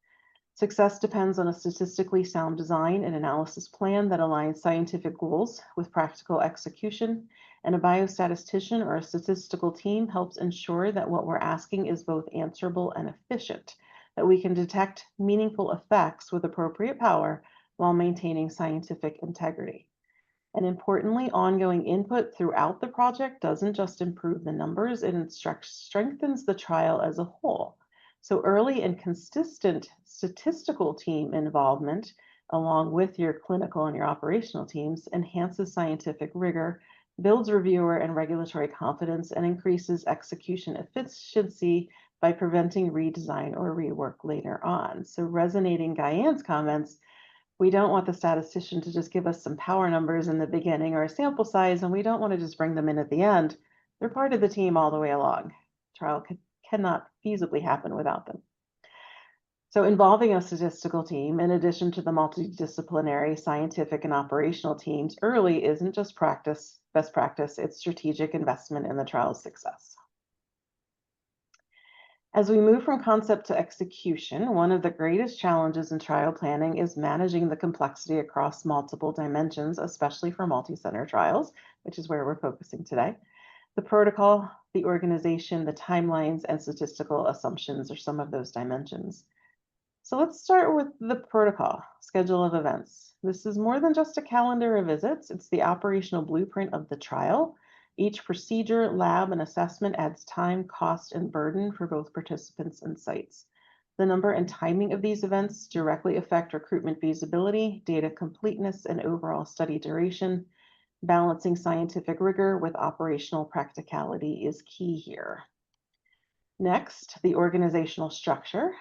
[SPEAKER 5] Success depends on a statistically sound design and analysis plan that aligns scientific goals with practical execution, and a biostatistician or a statistical team helps ensure that what we're asking is both answerable and efficient, that we can detect meaningful effects with appropriate power while maintaining scientific integrity. And importantly, ongoing input throughout the project doesn't just improve the numbers, it strengthens the trial as a whole. So early and consistent statistical team involvement, along with your clinical and your operational teams, enhances scientific rigor, builds reviewer and regulatory confidence, and increases execution efficiency by preventing redesign or rework later on. So resonating Gayane's comments, we don't want the statistician to just give us some power numbers in the beginning or a sample size, and we don't want to just bring them in at the end. They're part of the team all the way along. Trial cannot feasibly happen without them. So involving a statistical team, in addition to the multidisciplinary scientific and operational teams early, isn't just best practice, it's strategic investment in the trial's success. As we move from concept to execution, one of the greatest challenges in trial planning is managing the complexity across multiple dimensions, especially for multi-center trials, which is where we're focusing today. The protocol, the organization, the timelines, and statistical assumptions are some of those dimensions. So let's start with the protocol, schedule of events. This is more than just a calendar of visits. It's the operational blueprint of the trial. Each procedure, lab, and assessment adds time, cost, and burden for both participants and sites. The number and timing of these events directly affect recruitment feasibility, data completeness, and overall study duration. Balancing scientific rigor with operational practicality is key here. Next, the organizational structure.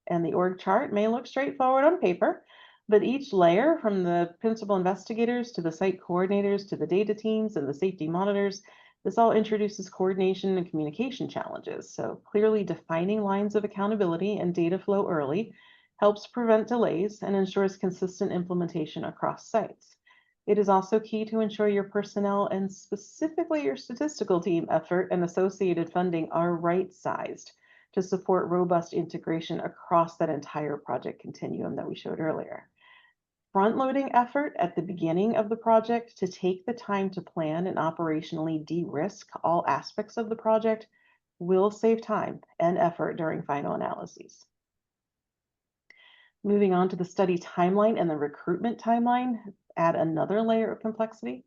[SPEAKER 5] And the org chart may look straightforward on paper, but each layer, from the principal investigators to the site coordinators to the data teams and the safety monitors, this all introduces coordination and communication challenges. So clearly defining lines of accountability and data flow early helps prevent delays and ensures consistent implementation across sites. It is also key to ensure your personnel and specifically your statistical team effort and associated funding are right-sized to support robust integration across that entire project continuum that we showed earlier. Front-loading effort at the beginning of the project to take the time to plan and operationally de-risk all aspects of the project will save time and effort during final analyses. Moving on to the study timeline and the recruitment timeline, add another layer of complexity.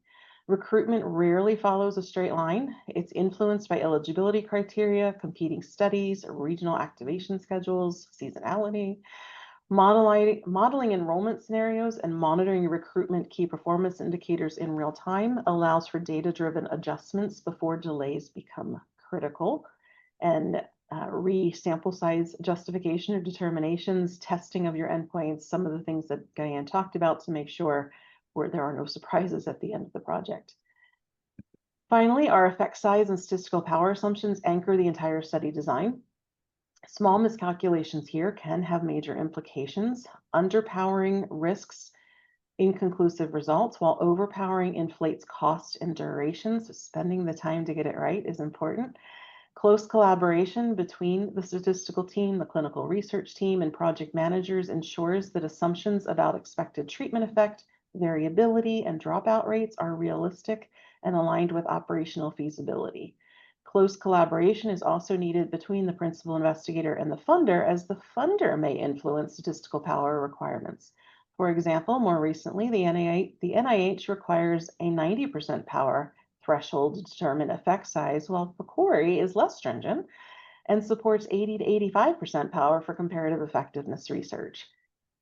[SPEAKER 5] Recruitment rarely follows a straight line. It's influenced by eligibility criteria, competing studies, regional activation schedules, seasonality. Modeling enrollment scenarios and monitoring recruitment key performance indicators in real time allows for data-driven adjustments before delays become critical. And re-sample size justification or determinations, testing of your endpoints, some of the things that Gayane talked about to make sure there are no surprises at the end of the project. Finally, our effect size and statistical power assumptions anchor the entire study design. Small miscalculations here can have major implications. Underpowering risks inconclusive results, while overpowering inflates cost and duration. So spending the time to get it right is important. Close collaboration between the statistical team, the clinical research team, and project managers ensures that assumptions about expected treatment effect, variability, and dropout rates are realistic and aligned with operational feasibility. Close collaboration is also needed between the principal investigator and the funder, as the funder may influence statistical power requirements. For example, more recently, the NIH requires a 90% power threshold to determine effect size, while PCORI is less stringent and supports 80 to 85% power for comparative effectiveness research.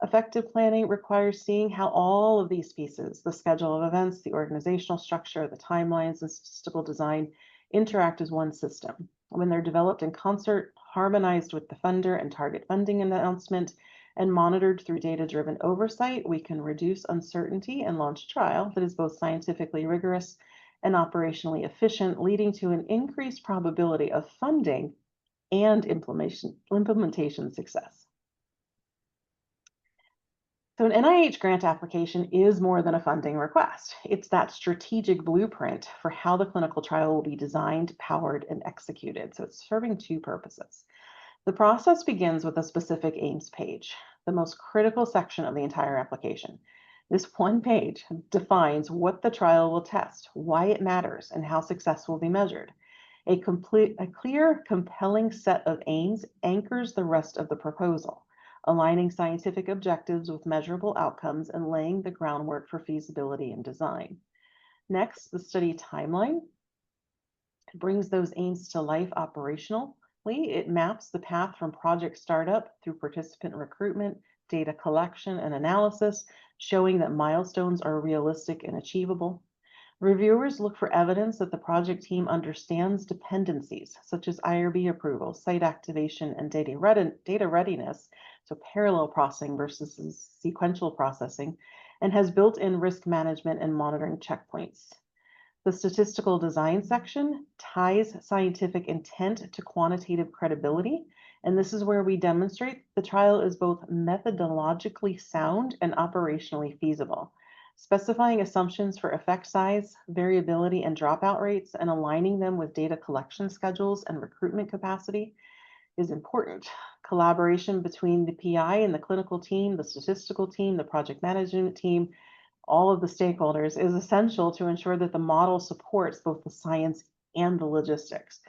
[SPEAKER 5] Effective planning requires seeing how all of these pieces, the schedule of events, the organizational structure, the timelines, and statistical design, interact as one system. When they're developed in concert, harmonized with the funder and target funding announcement, and monitored through data-driven oversight, we can reduce uncertainty and launch a trial that is both scientifically rigorous and operationally efficient, leading to an increased probability of funding and implementation success. So an NIH grant application is more than a funding request. It's that strategic blueprint for how the clinical trial will be designed, powered, and executed. So it's serving two purposes. The process begins with a specific aims page, the most critical section of the entire application. This one page defines what the trial will test, why it matters, and how success will be measured. A clear, compelling set of aims anchors the rest of the proposal, aligning scientific objectives with measurable outcomes and laying the groundwork for feasibility and design. Next, the study timeline brings those aims to life operationally. It maps the path from project startup through participant recruitment, data collection, and analysis, showing that milestones are realistic and achievable. Reviewers look for evidence that the project team understands dependencies, such as IRB approval, site activation, and data readiness, so parallel processing versus sequential processing, and has built-in risk management and monitoring checkpoints. The statistical design section ties scientific intent to quantitative credibility, and this is where we demonstrate the trial is both methodologically sound and operationally feasible. Specifying assumptions for effect size, variability, and dropout rates, and aligning them with data collection schedules and recruitment capacity is important. Collaboration between the PI and the clinical team, the statistical team, the project management team, all of the stakeholders is essential to ensure that the model supports both the science and the logistics.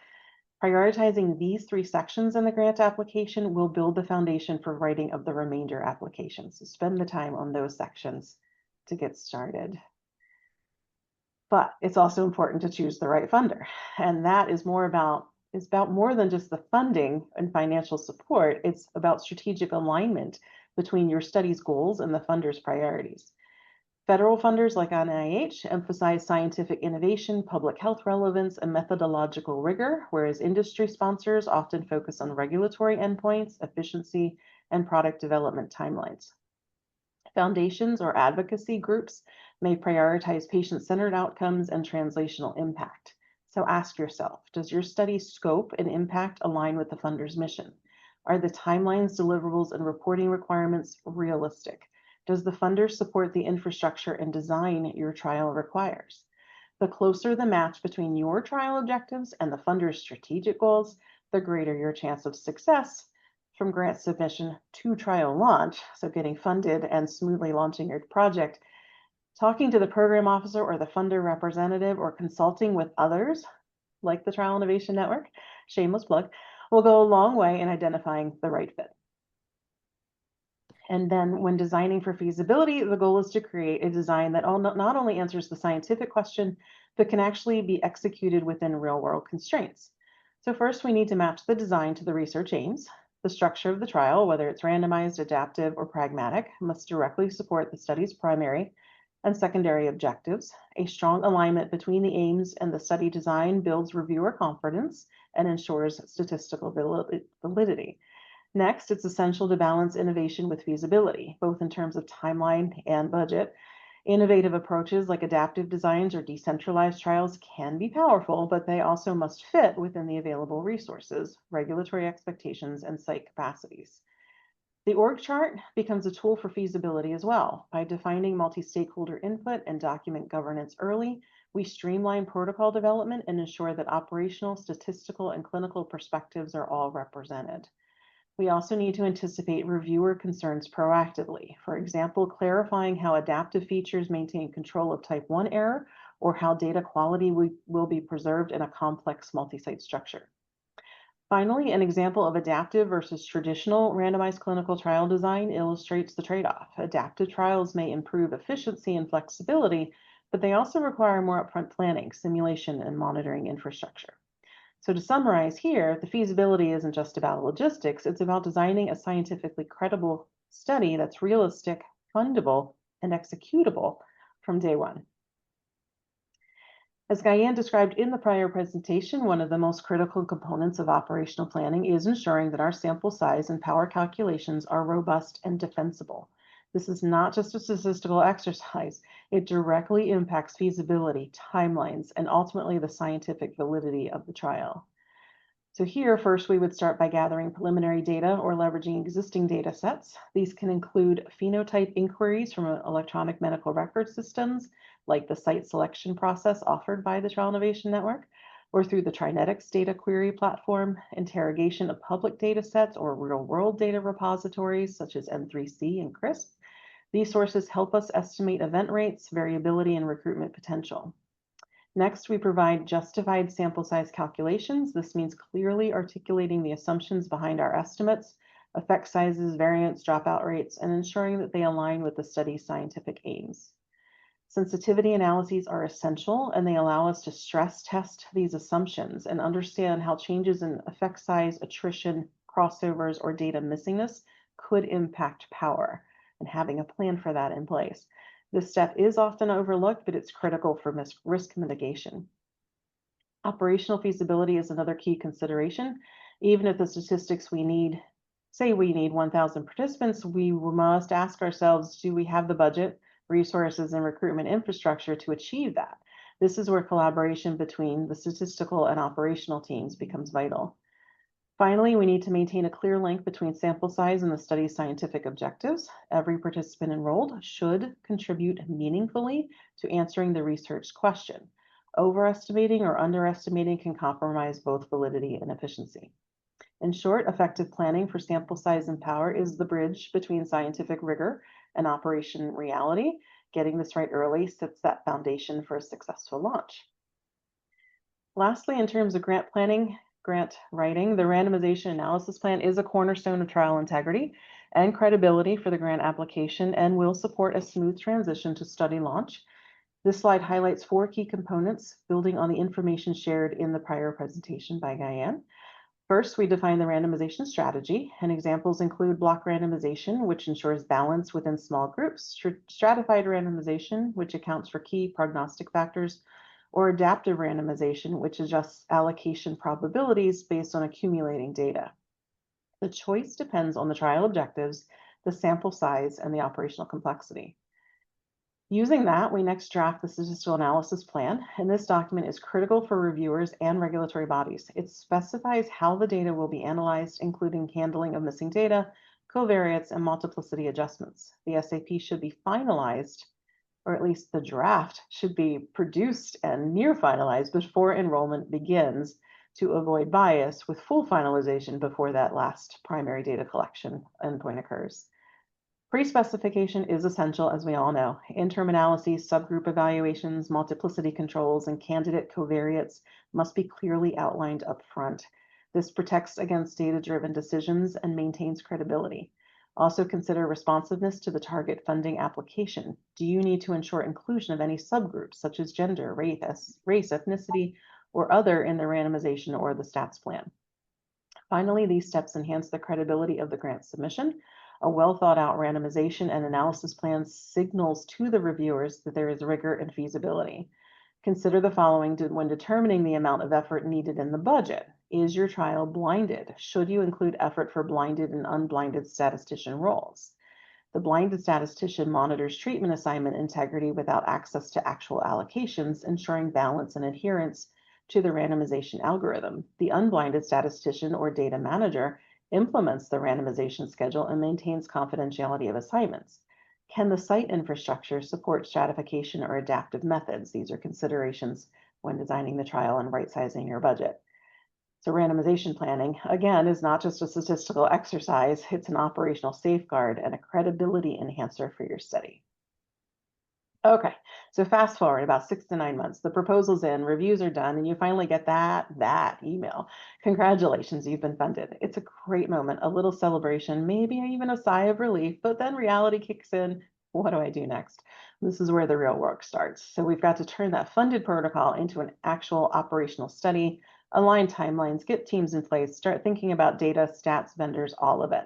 [SPEAKER 5] Prioritizing these three sections in the grant application will build the foundation for writing of the remainder applications. So spend the time on those sections to get started. But it's also important to choose the right funder. And that is about more than just the funding and financial support. It's about strategic alignment between your study's goals and the funder's priorities. Federal funders like NIH emphasize scientific innovation, public health relevance, and methodological rigor, whereas industry sponsors often focus on regulatory endpoints, efficiency, and product development timelines. Foundations or advocacy groups may prioritize patient-centered outcomes and translational impact. So ask yourself, does your study's scope and impact align with the funder's mission? Are the timelines, deliverables, and reporting requirements realistic? Does the funder support the infrastructure and design your trial requires? The closer the match between your trial objectives and the funder's strategic goals, the greater your chance of success from grant submission to trial launch, so getting funded and smoothly launching your project. Talking to the program officer or the funder representative or consulting with others, like the Trial Innovation Network, shameless plug, will go a long way in identifying the right fit. And then when designing for feasibility, the goal is to create a design that not only answers the scientific question, but can actually be executed within real-world constraints. So first, we need to match the design to the research aims. The structure of the trial, whether it's randomized, adaptive, or pragmatic, must directly support the study's primary and secondary objectives. A strong alignment between the aims and the study design builds reviewer confidence and ensures statistical validity. Next, it's essential to balance innovation with feasibility, both in terms of timeline and budget. Innovative approaches like adaptive designs or decentralized trials can be powerful, but they also must fit within the available resources, regulatory expectations, and site capacities. The org chart becomes a tool for feasibility as well. By defining multi-stakeholder input and document governance early, we streamline protocol development and ensure that operational, statistical, and clinical perspectives are all represented. We also need to anticipate reviewer concerns proactively. For example, clarifying how adaptive features maintain control of type 1 error or how data quality will be preserved in a complex multi-site structure. Finally, an example of adaptive versus traditional randomized clinical trial design illustrates the trade-off. Adaptive trials may improve efficiency and flexibility, but they also require more upfront planning, simulation, and monitoring infrastructure. So to summarize here, the feasibility isn't just about logistics, it's about designing a scientifically credible study that's realistic, fundable, and executable from day one. As Gayane described in the prior presentation, one of the most critical components of operational planning is ensuring that our sample size and power calculations are robust and defensible. This is not just a statistical exercise. It directly impacts feasibility, timelines, and ultimately the scientific validity of the trial. So here, first, we would start by gathering preliminary data or leveraging existing data sets. These can include phenotype inquiries from electronic medical record systems, like the site selection process offered by the Trial Innovation Network, or through the Trinetics data query platform, interrogation of public data sets or real-world data repositories such as N3C and CRISP. These sources help us estimate event rates, variability, and recruitment potential. Next, we provide justified sample size calculations. This means clearly articulating the assumptions behind our estimates, effect sizes, variance, dropout rates, and ensuring that they align with the study's scientific aims. Sensitivity analyses are essential, and they allow us to stress test these assumptions and understand how changes in effect size, attrition, crossovers, or data missingness could impact power, and having a plan for that in place. This step is often overlooked, but it's critical for risk mitigation. Operational feasibility is another key consideration. Even if the statistics we need, say we need 1,000 participants, we must ask ourselves, do we have the budget, resources, and recruitment infrastructure to achieve that? This is where collaboration between the statistical and operational teams becomes vital. Finally, we need to maintain a clear link between sample size and the study's scientific objectives. Every participant enrolled should contribute meaningfully to answering the research question. Overestimating or underestimating can compromise both validity and efficiency. In short, effective planning for sample size and power is the bridge between scientific rigor and operation reality. Getting this right early sets that foundation for a successful launch. Lastly, in terms of grant planning, grant writing, the randomization analysis plan is a cornerstone of trial integrity and credibility for the grant application and will support a smooth transition to study launch. This slide highlights 4 key components, building on the information shared in the prior presentation by Gayane. First, we define the randomization strategy, and examples include block randomization, which ensures balance within small groups, stratified randomization, which accounts for key prognostic factors, or adaptive randomization, which adjusts allocation probabilities based on accumulating data. The choice depends on the trial objectives, the sample size, and the operational complexity. Using that, we next draft the statistical analysis plan, and this document is critical for reviewers and regulatory bodies. It specifies how the data will be analyzed, including handling of missing data, covariates, and multiplicity adjustments. The SAP should be finalized, or at least the draft should be produced and near finalized before enrollment begins to avoid bias, with full finalization before that last primary data collection endpoint occurs. Pre-specification is essential, as we all know. Interim analyses, subgroup evaluations, multiplicity controls, and candidate covariates must be clearly outlined up front. This protects against data-driven decisions and maintains credibility. Also consider responsiveness to the target funding application. Do you need to ensure inclusion of any subgroups, such as gender, race, ethnicity, or other in the randomization or the stats plan? Finally, these steps enhance the credibility of the grant submission. A well-thought-out randomization and analysis plan signals to the reviewers that there is rigor and feasibility. Consider the following when determining the amount of effort needed in the budget. Is your trial blinded? Should you include effort for blinded and unblinded statistician roles? The blinded statistician monitors treatment assignment integrity without access to actual allocations, ensuring balance and adherence to the randomization algorithm. The unblinded statistician or data manager implements the randomization schedule and maintains confidentiality of assignments. Can the site infrastructure support stratification or adaptive methods? These are considerations when designing the trial and right-sizing your budget. So randomization planning, again, is not just a statistical exercise, it's an operational safeguard and a credibility enhancer for your study. Okay, so fast forward about 6 to 9 months, the proposal's in, reviews are done, and you finally get that email. Congratulations, you've been funded. It's a great moment, a little celebration, maybe even a sigh of relief, but then reality kicks in. What do I do next? This is where the real work starts. So we've got to turn that funded protocol into an actual operational study, align timelines, get teams in place, start thinking about data, stats, vendors, all of it.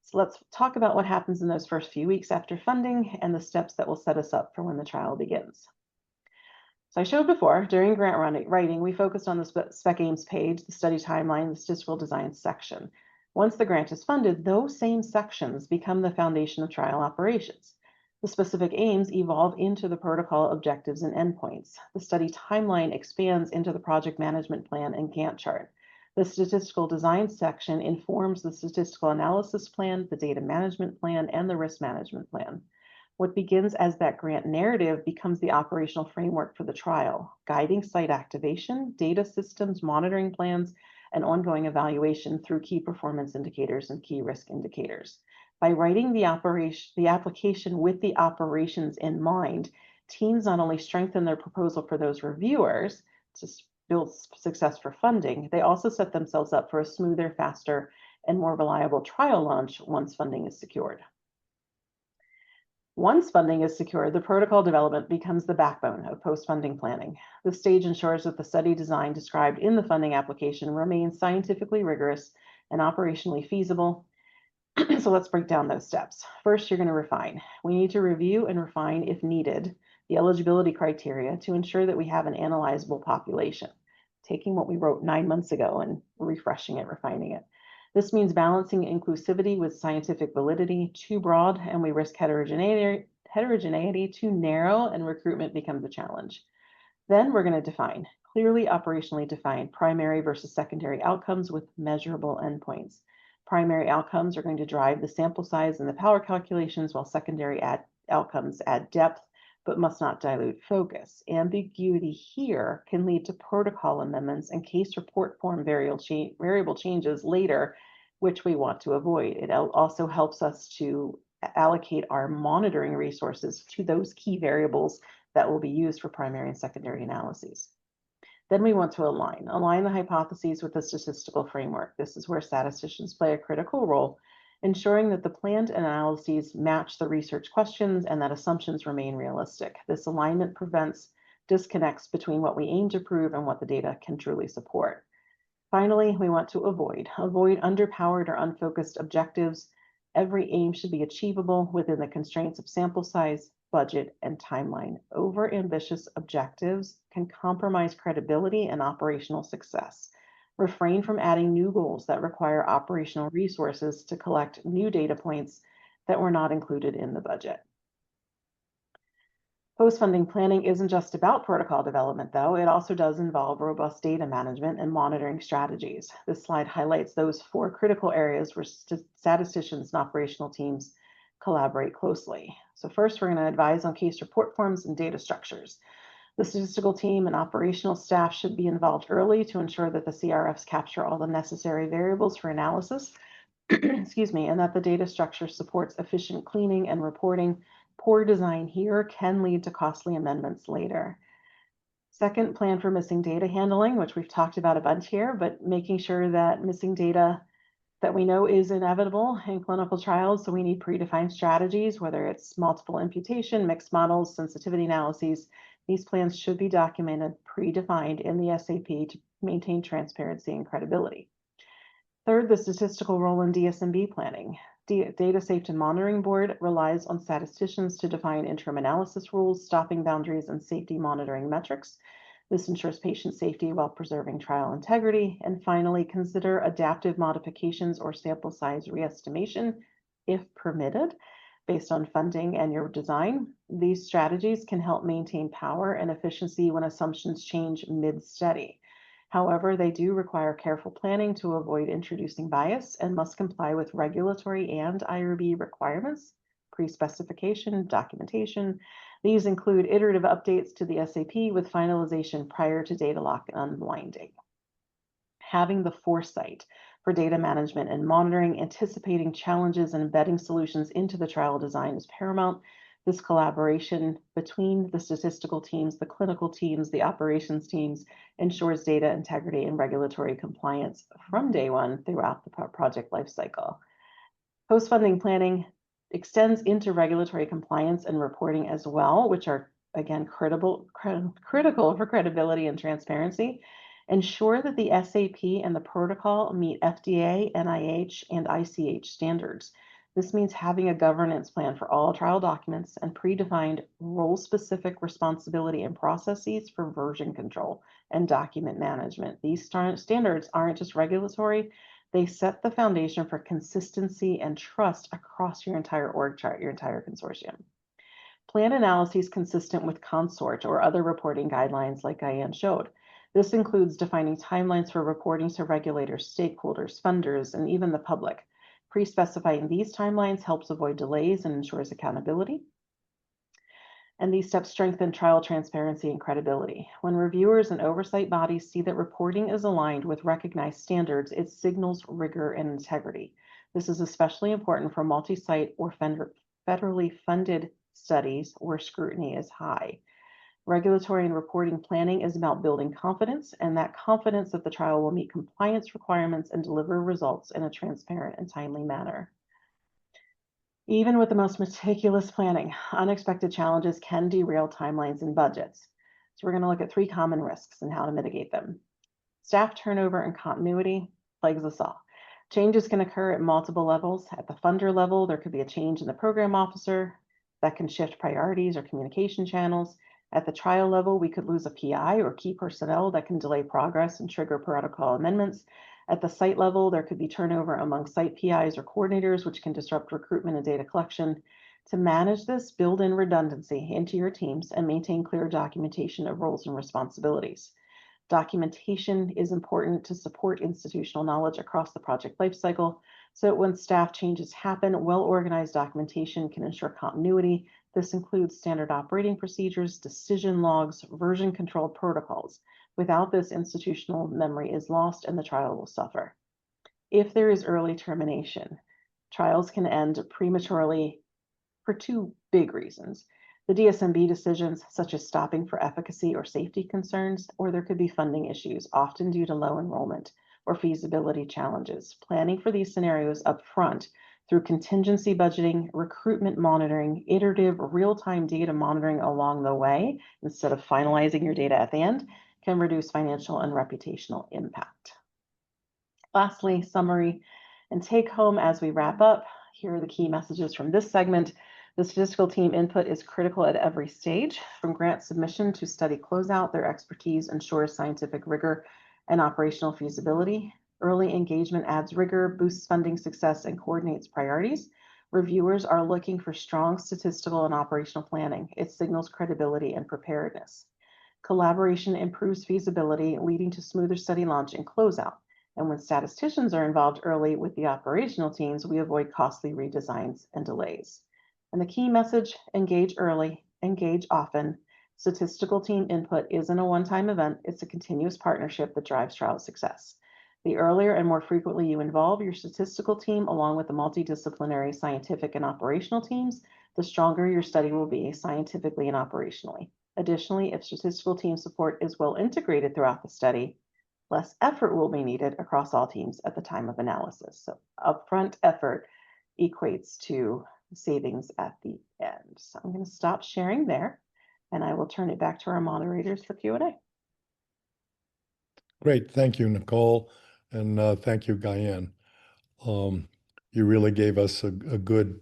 [SPEAKER 5] So let's talk about what happens in those first few weeks after funding and the steps that will set us up for when the trial begins. So I showed before, during grant writing, we focused on the spec aims page, the study timeline, the statistical design section. Once the grant is funded, those same sections become the foundation of trial operations. The specific aims evolve into the protocol objectives and endpoints. The study timeline expands into the project management plan and Gantt chart. The statistical design section informs the statistical analysis plan, the data management plan, and the risk management plan. What begins as that grant narrative becomes the operational framework for the trial, guiding site activation, data systems, monitoring plans, and ongoing evaluation through key performance indicators and key risk indicators. By writing the application with the operations in mind, teams not only strengthen their proposal for those reviewers to build success for funding, they also set themselves up for a smoother, faster, and more reliable trial launch once funding is secured. Once funding is secured, the protocol development becomes the backbone of post-funding planning. This stage ensures that the study design described in the funding application remains scientifically rigorous and operationally feasible. So let's break down those steps. First, you're going to refine. We need to review and refine, if needed, the eligibility criteria to ensure that we have an analyzable population, taking what we wrote 9 months ago and refreshing it, refining it. This means balancing inclusivity with scientific validity. Too broad, and we risk heterogeneity. Too narrow, and recruitment becomes a challenge. Then we're going to define, clearly operationally define, primary versus secondary outcomes with measurable endpoints. Primary outcomes are going to drive the sample size and the power calculations, while secondary outcomes add depth, but must not dilute focus. Ambiguity here can lead to protocol amendments and case report form variable changes later, which we want to avoid. It also helps us to allocate our monitoring resources to those key variables that will be used for primary and secondary analyses. Then we want to align the hypotheses with the statistical framework. This is where statisticians play a critical role ensuring that the planned analyses match the research questions and that assumptions remain realistic. This alignment prevents disconnects between what we aim to prove and what the data can truly support. Finally, we want to avoid underpowered or unfocused objectives. Every aim should be achievable within the constraints of sample size, budget, and timeline. Overambitious objectives can compromise credibility and operational success. Refrain from adding new goals that require operational resources to collect new data points that were not included in the budget. Post-funding planning isn't just about protocol development, though. It also does involve robust data management and monitoring strategies. This slide highlights those 4 critical areas where statisticians and operational teams collaborate closely. So first, we're going to advise on case report forms and data structures. The statistical team and operational staff should be involved early to ensure that the CRFs capture all the necessary variables for analysis, excuse me, and that the data structure supports efficient cleaning and reporting. Poor design here can lead to costly amendments later. Second, plan for missing data handling, which we've talked about a bunch here, but making sure that missing data that we know is inevitable in clinical trials. So we need predefined strategies, whether it's multiple imputation, mixed models, sensitivity analyses. These plans should be documented, predefined in the SAP to maintain transparency and credibility. Third, the statistical role in DSMB planning. Data Safety Monitoring Board relies on statisticians to define interim analysis rules, stopping boundaries, and safety monitoring metrics. This ensures patient safety while preserving trial integrity. And finally, consider adaptive modifications or sample size re-estimation, if permitted, based on funding and your design. These strategies can help maintain power and efficiency when assumptions change mid-study. However, they do require careful planning to avoid introducing bias and must comply with regulatory and IRB requirements, pre-specification, documentation. These include iterative updates to the SAP with finalization prior to data lock and unblinding. Having the foresight for data management and monitoring, anticipating challenges and embedding solutions into the trial design is paramount. This collaboration between the statistical teams, the clinical teams, the operations teams ensures data integrity and regulatory compliance from day one throughout the project lifecycle. Post-funding planning extends into regulatory compliance and reporting as well, which are, again, critical for credibility and transparency. Ensure that the SAP and the protocol meet FDA, NIH, and ICH standards. This means having a governance plan for all trial documents and predefined role-specific responsibility and processes for version control and document management. These standards aren't just regulatory, they set the foundation for consistency and trust across your entire org chart, your entire consortium. Plan analyses consistent with consort or other reporting guidelines like Gayane showed. This includes defining timelines for reporting to regulators, stakeholders, funders, and even the public. Pre-specifying these timelines helps avoid delays and ensures accountability. And these steps strengthen trial transparency and credibility. When reviewers and oversight bodies see that reporting is aligned with recognized standards, it signals rigor and integrity. This is especially important for multi-site or federally funded studies where scrutiny is high. Regulatory and reporting planning is about building confidence, and that confidence that the trial will meet compliance requirements and deliver results in a transparent and timely manner. Even with the most meticulous planning, unexpected challenges can derail timelines and budgets. So we're going to look at 3 common risks and how to mitigate them. Staff turnover and continuity plagues us all. Changes can occur at multiple levels. At the funder level, there could be a change in the program officer that can shift priorities or communication channels. At the trial level, we could lose a PI or key personnel that can delay progress and trigger protocol amendments. At the site level, there could be turnover among site PIs or coordinators, which can disrupt recruitment and data collection. To manage this, build in redundancy into your teams and maintain clear documentation of roles and responsibilities. Documentation is important to support institutional knowledge across the project lifecycle, so that when staff changes happen, well-organized documentation can ensure continuity. This includes standard operating procedures, decision logs, version control protocols. Without this, institutional memory is lost and the trial will suffer. If there is early termination, trials can end prematurely for 2 big reasons. The DSMB decisions, such as stopping for efficacy or safety concerns, or there could be funding issues, often due to low enrollment or feasibility challenges. Planning for these scenarios up front through contingency budgeting, recruitment monitoring, iterative real-time data monitoring along the way, instead of finalizing your data at the end, can reduce financial and reputational impact. Lastly, summary and take home as we wrap up. Here are the key messages from this segment. The statistical team input is critical at every stage, from grant submission to study closeout. Their expertise ensures scientific rigor and operational feasibility. Early engagement adds rigor, boosts funding success, and coordinates priorities. Reviewers are looking for strong statistical and operational planning. It signals credibility and preparedness. Collaboration improves feasibility, leading to smoother study launch and closeout. And when statisticians are involved early with the operational teams, we avoid costly redesigns and delays. And the key message, engage early, engage often. Statistical team input isn't a one-time event. It's a continuous partnership that drives trial success. The earlier and more frequently you involve your statistical team along with the multidisciplinary scientific and operational teams, the stronger your study will be scientifically and operationally. Additionally, if statistical team support is well integrated throughout the study, less effort will be needed across all teams at the time of analysis. So upfront effort equates to savings at the end. So I'm going to stop sharing there, and I will turn it back to our moderators for Q&A.
[SPEAKER 1] Great. Thank you, Nicole. And thank you, Gayane. You really gave us a good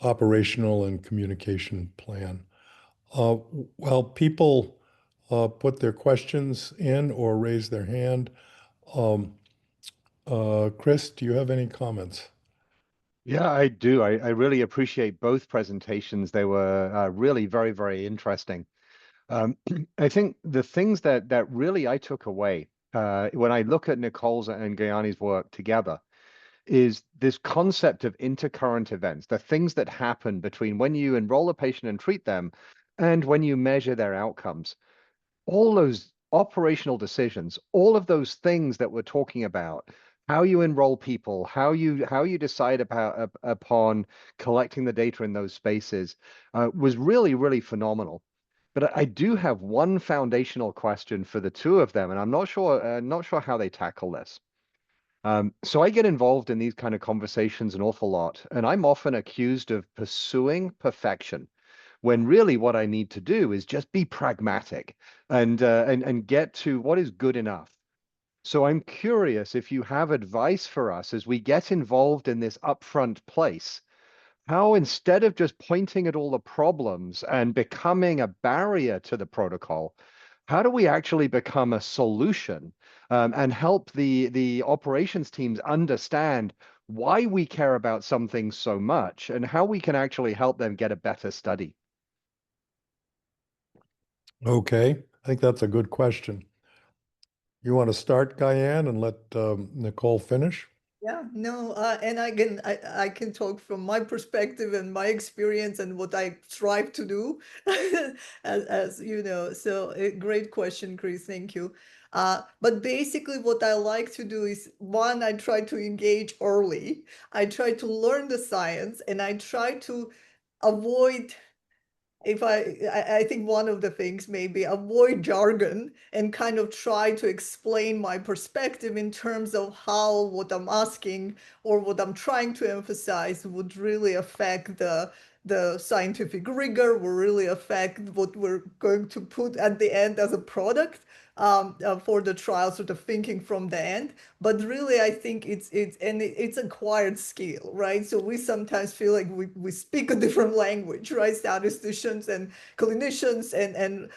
[SPEAKER 1] operational and communication plan. While people put their questions in or raise their hand, Chris, do you have any comments?
[SPEAKER 3] Yeah, I do. I really appreciate both presentations. They were really very, very interesting. I think the things that really I took away when I look at Nicole's and Gayane's work together is this concept of intercurrent events, the things that happen between when you enroll a patient and treat them and when you measure their outcomes. All those operational decisions, all of those things that we're talking about, how you enroll people, how you decide upon collecting the data in those spaces, was really, really phenomenal. But I do have one foundational question for the two of them, and I'm not sure how they tackle this. So I get involved in these kind of conversations an awful lot, and I'm often accused of pursuing perfection, when really what I need to do is just be pragmatic and get to what is good enough. So I'm curious if you have advice for us as we get involved in this upfront place, how instead of just pointing at all the problems and becoming a barrier to the protocol, how do we actually become a solution and help the operations teams understand why we care about some things so much and how we can actually help them get a better study?
[SPEAKER 1] Okay, I think that's a good question. You want to start, Gayane, and let Nicole finish?
[SPEAKER 4] Yeah, no, and I can talk from my perspective and my experience and what I strive to do, as you know. So great question, Chris. Thank you. But basically, what I like to do is, one, I try to engage early. I try to learn the science, and I try to avoid. If I think one of the things maybe avoid jargon and kind of try to explain my perspective in terms of how what I'm asking or what I'm trying to emphasize would really affect the scientific rigor, will really affect what we're going to put at the end as a product for the trial, sort of thinking from the end. But really, I think it's acquired skill, right? So we sometimes feel like we speak a different language, right? Statisticians and clinicians and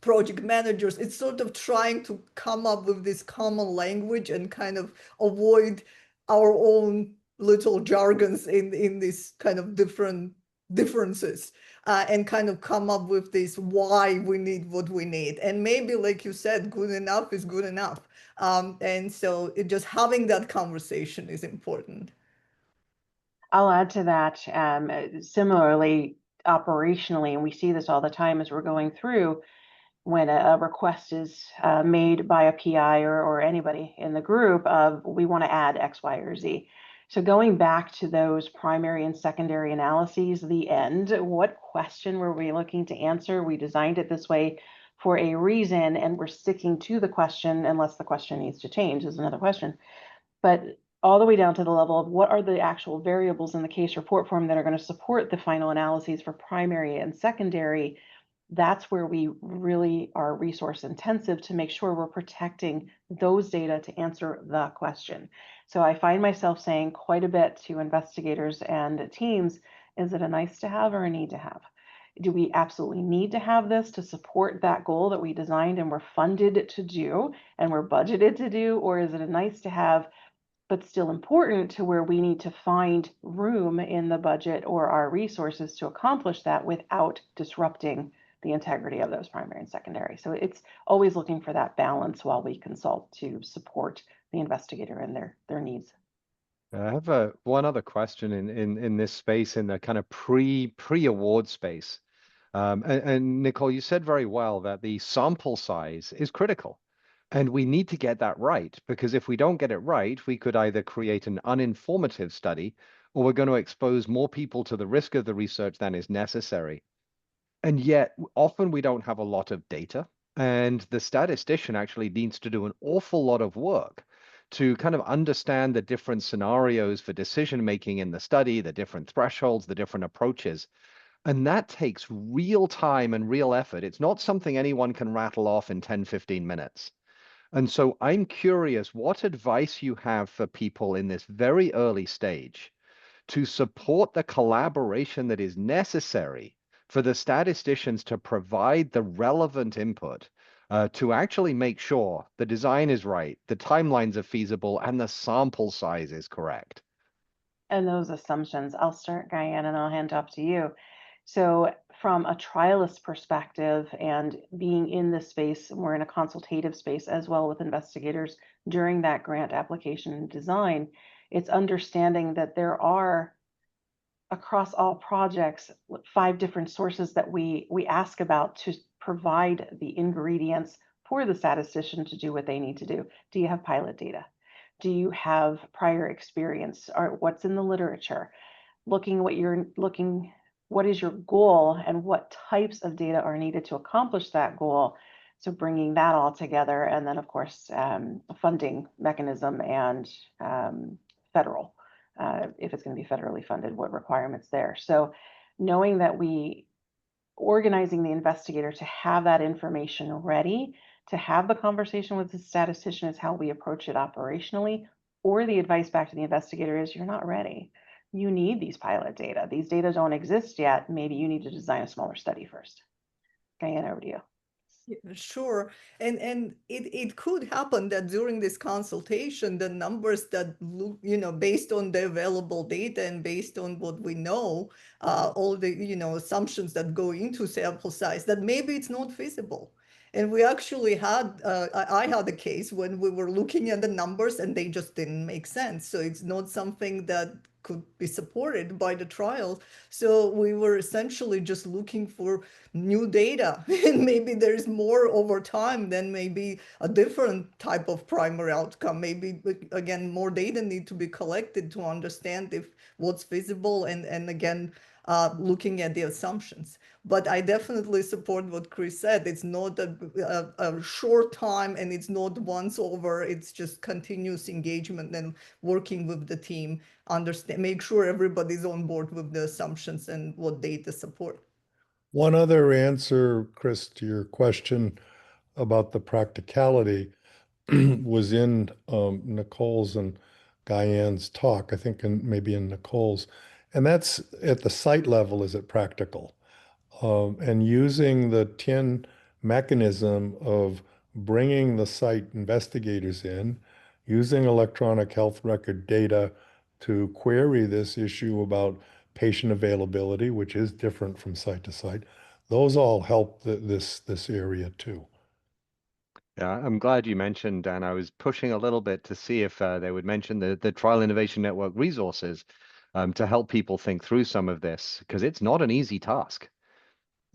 [SPEAKER 4] project managers. It's sort of trying to come up with this common language and kind of avoid our own little jargons in this kind of differences. And kind of come up with this why we need what we need. And maybe, like you said, good enough is good enough. And so just having that conversation is important.
[SPEAKER 5] I'll add to that. Similarly, operationally, and we see this all the time as we're going through, when a request is made by a PI or anybody in the group of, we want to add X, Y, or Z. So going back to those primary and secondary analyses, the end, what question were we looking to answer? We designed it this way for a reason, and we're sticking to the question unless the question needs to change is another question. But all the way down to the level of what are the actual variables in the case report form that are going to support the final analyses for primary and secondary. That's where we really are resource intensive to make sure we're protecting those data to answer the question. So I find myself saying quite a bit to investigators and teams, is it a nice to have or a need to have? Do we absolutely need to have this to support that goal that we designed and we're funded to do and we're budgeted to do? Or is it a nice to have, but still important to where we need to find room in the budget or our resources to accomplish that without disrupting the integrity of those primary and secondary? So it's always looking for that balance while we consult to support the investigator and their needs.
[SPEAKER 3] I have one other question in this space, in the kind of pre-award space. And Nicole, you said very well that the sample size is critical. And we need to get that right, because if we don't get it right, we could either create an uninformative study, or we're going to expose more people to the risk of the research than is necessary. And yet, often we don't have a lot of data, and the statistician actually needs to do an awful lot of work to kind of understand the different scenarios for decision making in the study, the different thresholds, the different approaches. And that takes real time and real effort. It's not something anyone can rattle off in 10, 15 minutes. And so I'm curious what advice you have for people in this very early stage to support the collaboration that is necessary for the statisticians to provide the relevant input to actually make sure the design is right, the timelines are feasible, and the sample size is correct.
[SPEAKER 5] And those assumptions, I'll start, Gayane, and I'll hand off to you. So from a trialist perspective and being in this space, we're in a consultative space as well with investigators during that grant application and design. It's understanding that there are, across all projects, 5 different sources that we ask about to provide the ingredients for the statistician to do what they need to do. Do you have pilot data? Do you have prior experience, or what's in the literature? Looking what is your goal and what types of data are needed to accomplish that goal. So bringing that all together, and then of course, funding mechanism and federal, if it's going to be federally funded, what requirements there. So knowing that organizing the investigator to have that information ready, to have the conversation with the statistician is how we approach it operationally, or the advice back to the investigator is you're not ready. You need these pilot data. These data don't exist yet. Maybe you need to design a smaller study first. Gayane, over to you.
[SPEAKER 4] Yeah, sure. And it could happen that during this consultation, the numbers that look, based on the available data and based on what we know, all the, assumptions that go into sample size, that maybe it's not feasible. And we actually had, I had a case when we were looking at the numbers and they just didn't make sense. So it's not something that could be supported by the trial. So we were essentially just looking for new data, and maybe there's more over time, then maybe a different type of primary outcome. Maybe, again, more data need to be collected to understand if what's feasible, and again, looking at the assumptions. But I definitely support what Chris said. It's not a short time, and it's not once over. It's just continuous engagement and working with the team, make sure everybody's on board with the assumptions and what data support.
[SPEAKER 1] One other answer, Chris, to your question about the practicality was in Nicole's and Gayane's talk, I think maybe in Nicole's, and that's at the site level, is it practical? And using the TIN mechanism of bringing the site investigators in, using electronic health record data to query this issue about patient availability, which is different from site to site. Those all help this area too.
[SPEAKER 3] Yeah, I'm glad you mentioned, and I was pushing a little bit to see if they would mention the Trial Innovation Network resources to help people think through some of this, because it's not an easy task.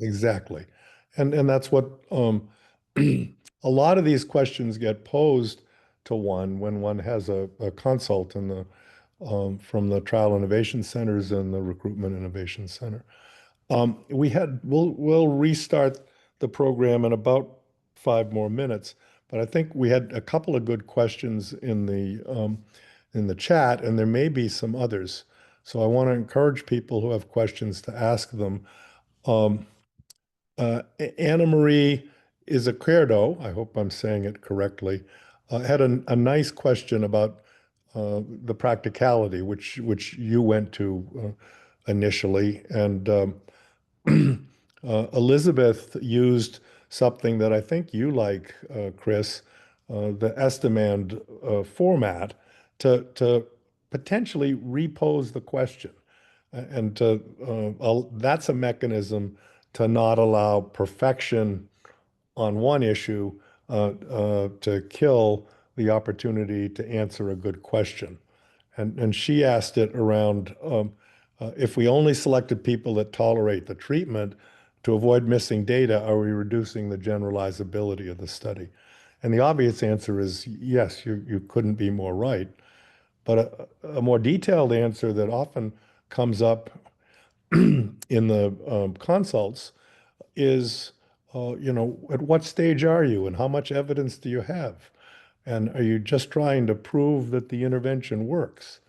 [SPEAKER 1] Exactly. And that's what a lot of these questions get posed to one when one has a consult in the from the Trial Innovation Centers and the Recruitment Innovation Center. We'll restart the program in about 5 more minutes, but I think we had a couple of good questions in the in the chat, and there may be some others. So I want to encourage people who have questions to ask them. Anna Marie Izquierdo, I hope I'm saying it correctly, had a nice question about the practicality, which you went to initially. And Elizabeth used something that I think you like, Chris, the Estimand format to potentially repose the question. And that's a mechanism to not allow perfection on one issue to kill the opportunity to answer a good question. And she asked it around if we only selected people that tolerate the treatment to avoid missing data, are we reducing the generalizability of the study? And the obvious answer is yes, you couldn't be more right. But a more detailed answer that often comes up in the consults is, at what stage are you and how much evidence do you have? And are you just trying to prove that the intervention works?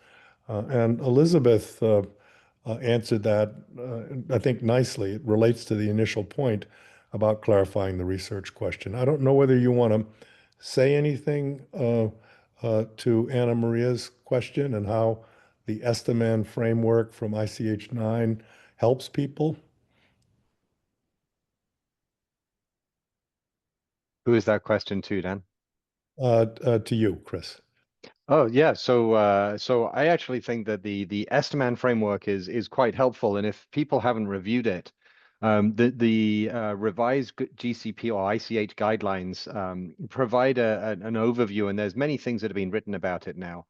[SPEAKER 1] And Elizabeth answered that, I think, nicely. It relates to the initial point about clarifying the research question. I don't know whether you want to say anything to Anna Maria's question and how the Estimand framework from ICH9 helps people.
[SPEAKER 3] Who is that question to, Dan?
[SPEAKER 1] To you, Chris.
[SPEAKER 3] Oh yeah, so I actually think that the Estimand framework is quite helpful, and if people haven't reviewed it, the revised GCP or ICH guidelines provide an overview, and there's many things that have been written about it now.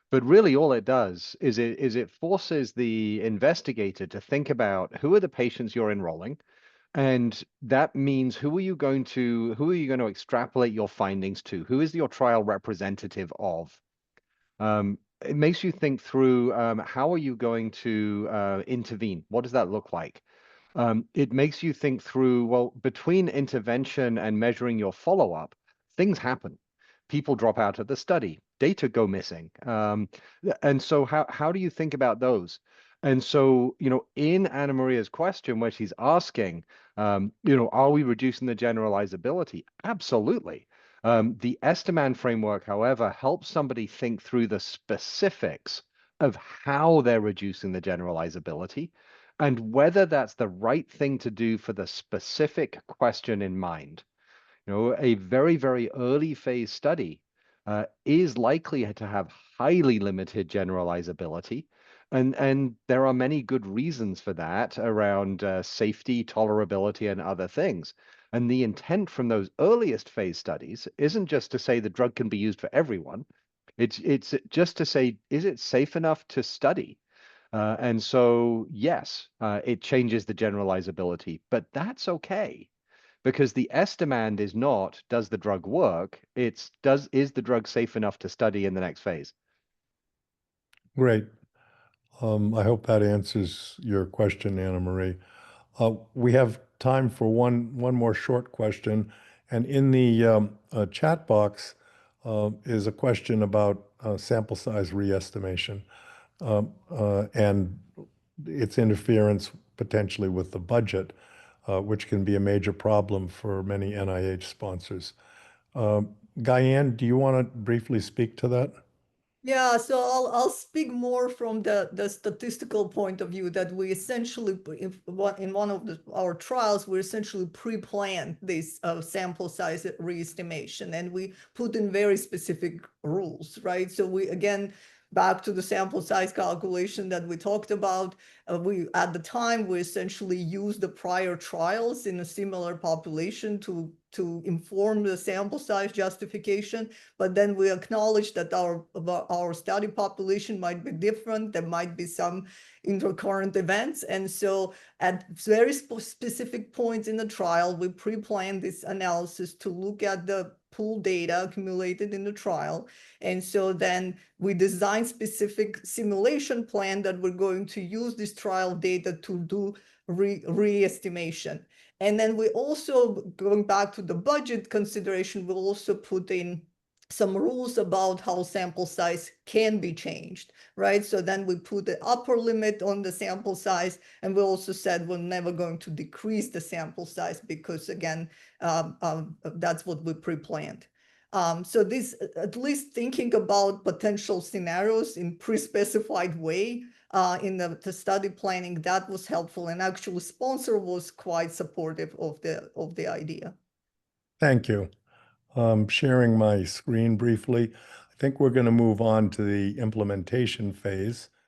[SPEAKER 3] But really, all it does is it forces the investigator to think about who are the patients you're enrolling, and that means who are you going to extrapolate your findings to? Who is your trial representative of? It makes you think through how are you going to intervene? What does that look like? It makes you think through, well, between intervention and measuring your follow-up, things happen. People drop out of the study, data go missing. And so how do you think about those? And so, in Anna Maria's question, where she's asking, are we reducing the generalizability? Absolutely. The Estimand framework, however, helps somebody think through the specifics of how they're reducing the generalizability and whether that's the right thing to do for the specific question in mind. A very, very early phase study is likely to have highly limited generalizability. And there are many good reasons for that around safety, tolerability, and other things. And the intent from those earliest phase studies isn't just to say the drug can be used for everyone. It's just to say, is it safe enough to study? And so, yes, it changes the generalizability, but that's okay. Because the Estimand is not, does the drug work? It's, is the drug safe enough to study in the next phase?
[SPEAKER 1] Great. I hope that answers your question, Anna Marie. We have time for one more short question. And in the chat box is a question about sample size re-estimation and its interference potentially with the budget, which can be a major problem for many NIH sponsors. Gayane, do you want to briefly speak to that?
[SPEAKER 4] Yeah, so I'll speak more from the statistical point of view that we essentially, in one of our trials, we essentially pre-planned this sample size re-estimation, and we put in very specific rules, right? So we, again, back to the sample size calculation that we talked about, at the time, we essentially used the prior trials in a similar population to inform the sample size justification, but then we acknowledge that our study population might be different. There might be some intercurrent events. And so at very specific points in the trial, we pre-planned this analysis to look at the pool data accumulated in the trial. And so then we designed specific simulation plan that we're going to use this trial data to do re-estimation. And then we also, going back to the budget consideration, we'll also put in some rules about how sample size can be changed, right? So then we put the upper limit on the sample size, and we also said we're never going to decrease the sample size because, again, that's what we pre-planned. So this, at least thinking about potential scenarios in pre-specified way in the study planning, that was helpful, and actually sponsor was quite supportive of the idea.
[SPEAKER 1] Thank you. Sharing my screen briefly, I think we're going to move on to the implementation phase.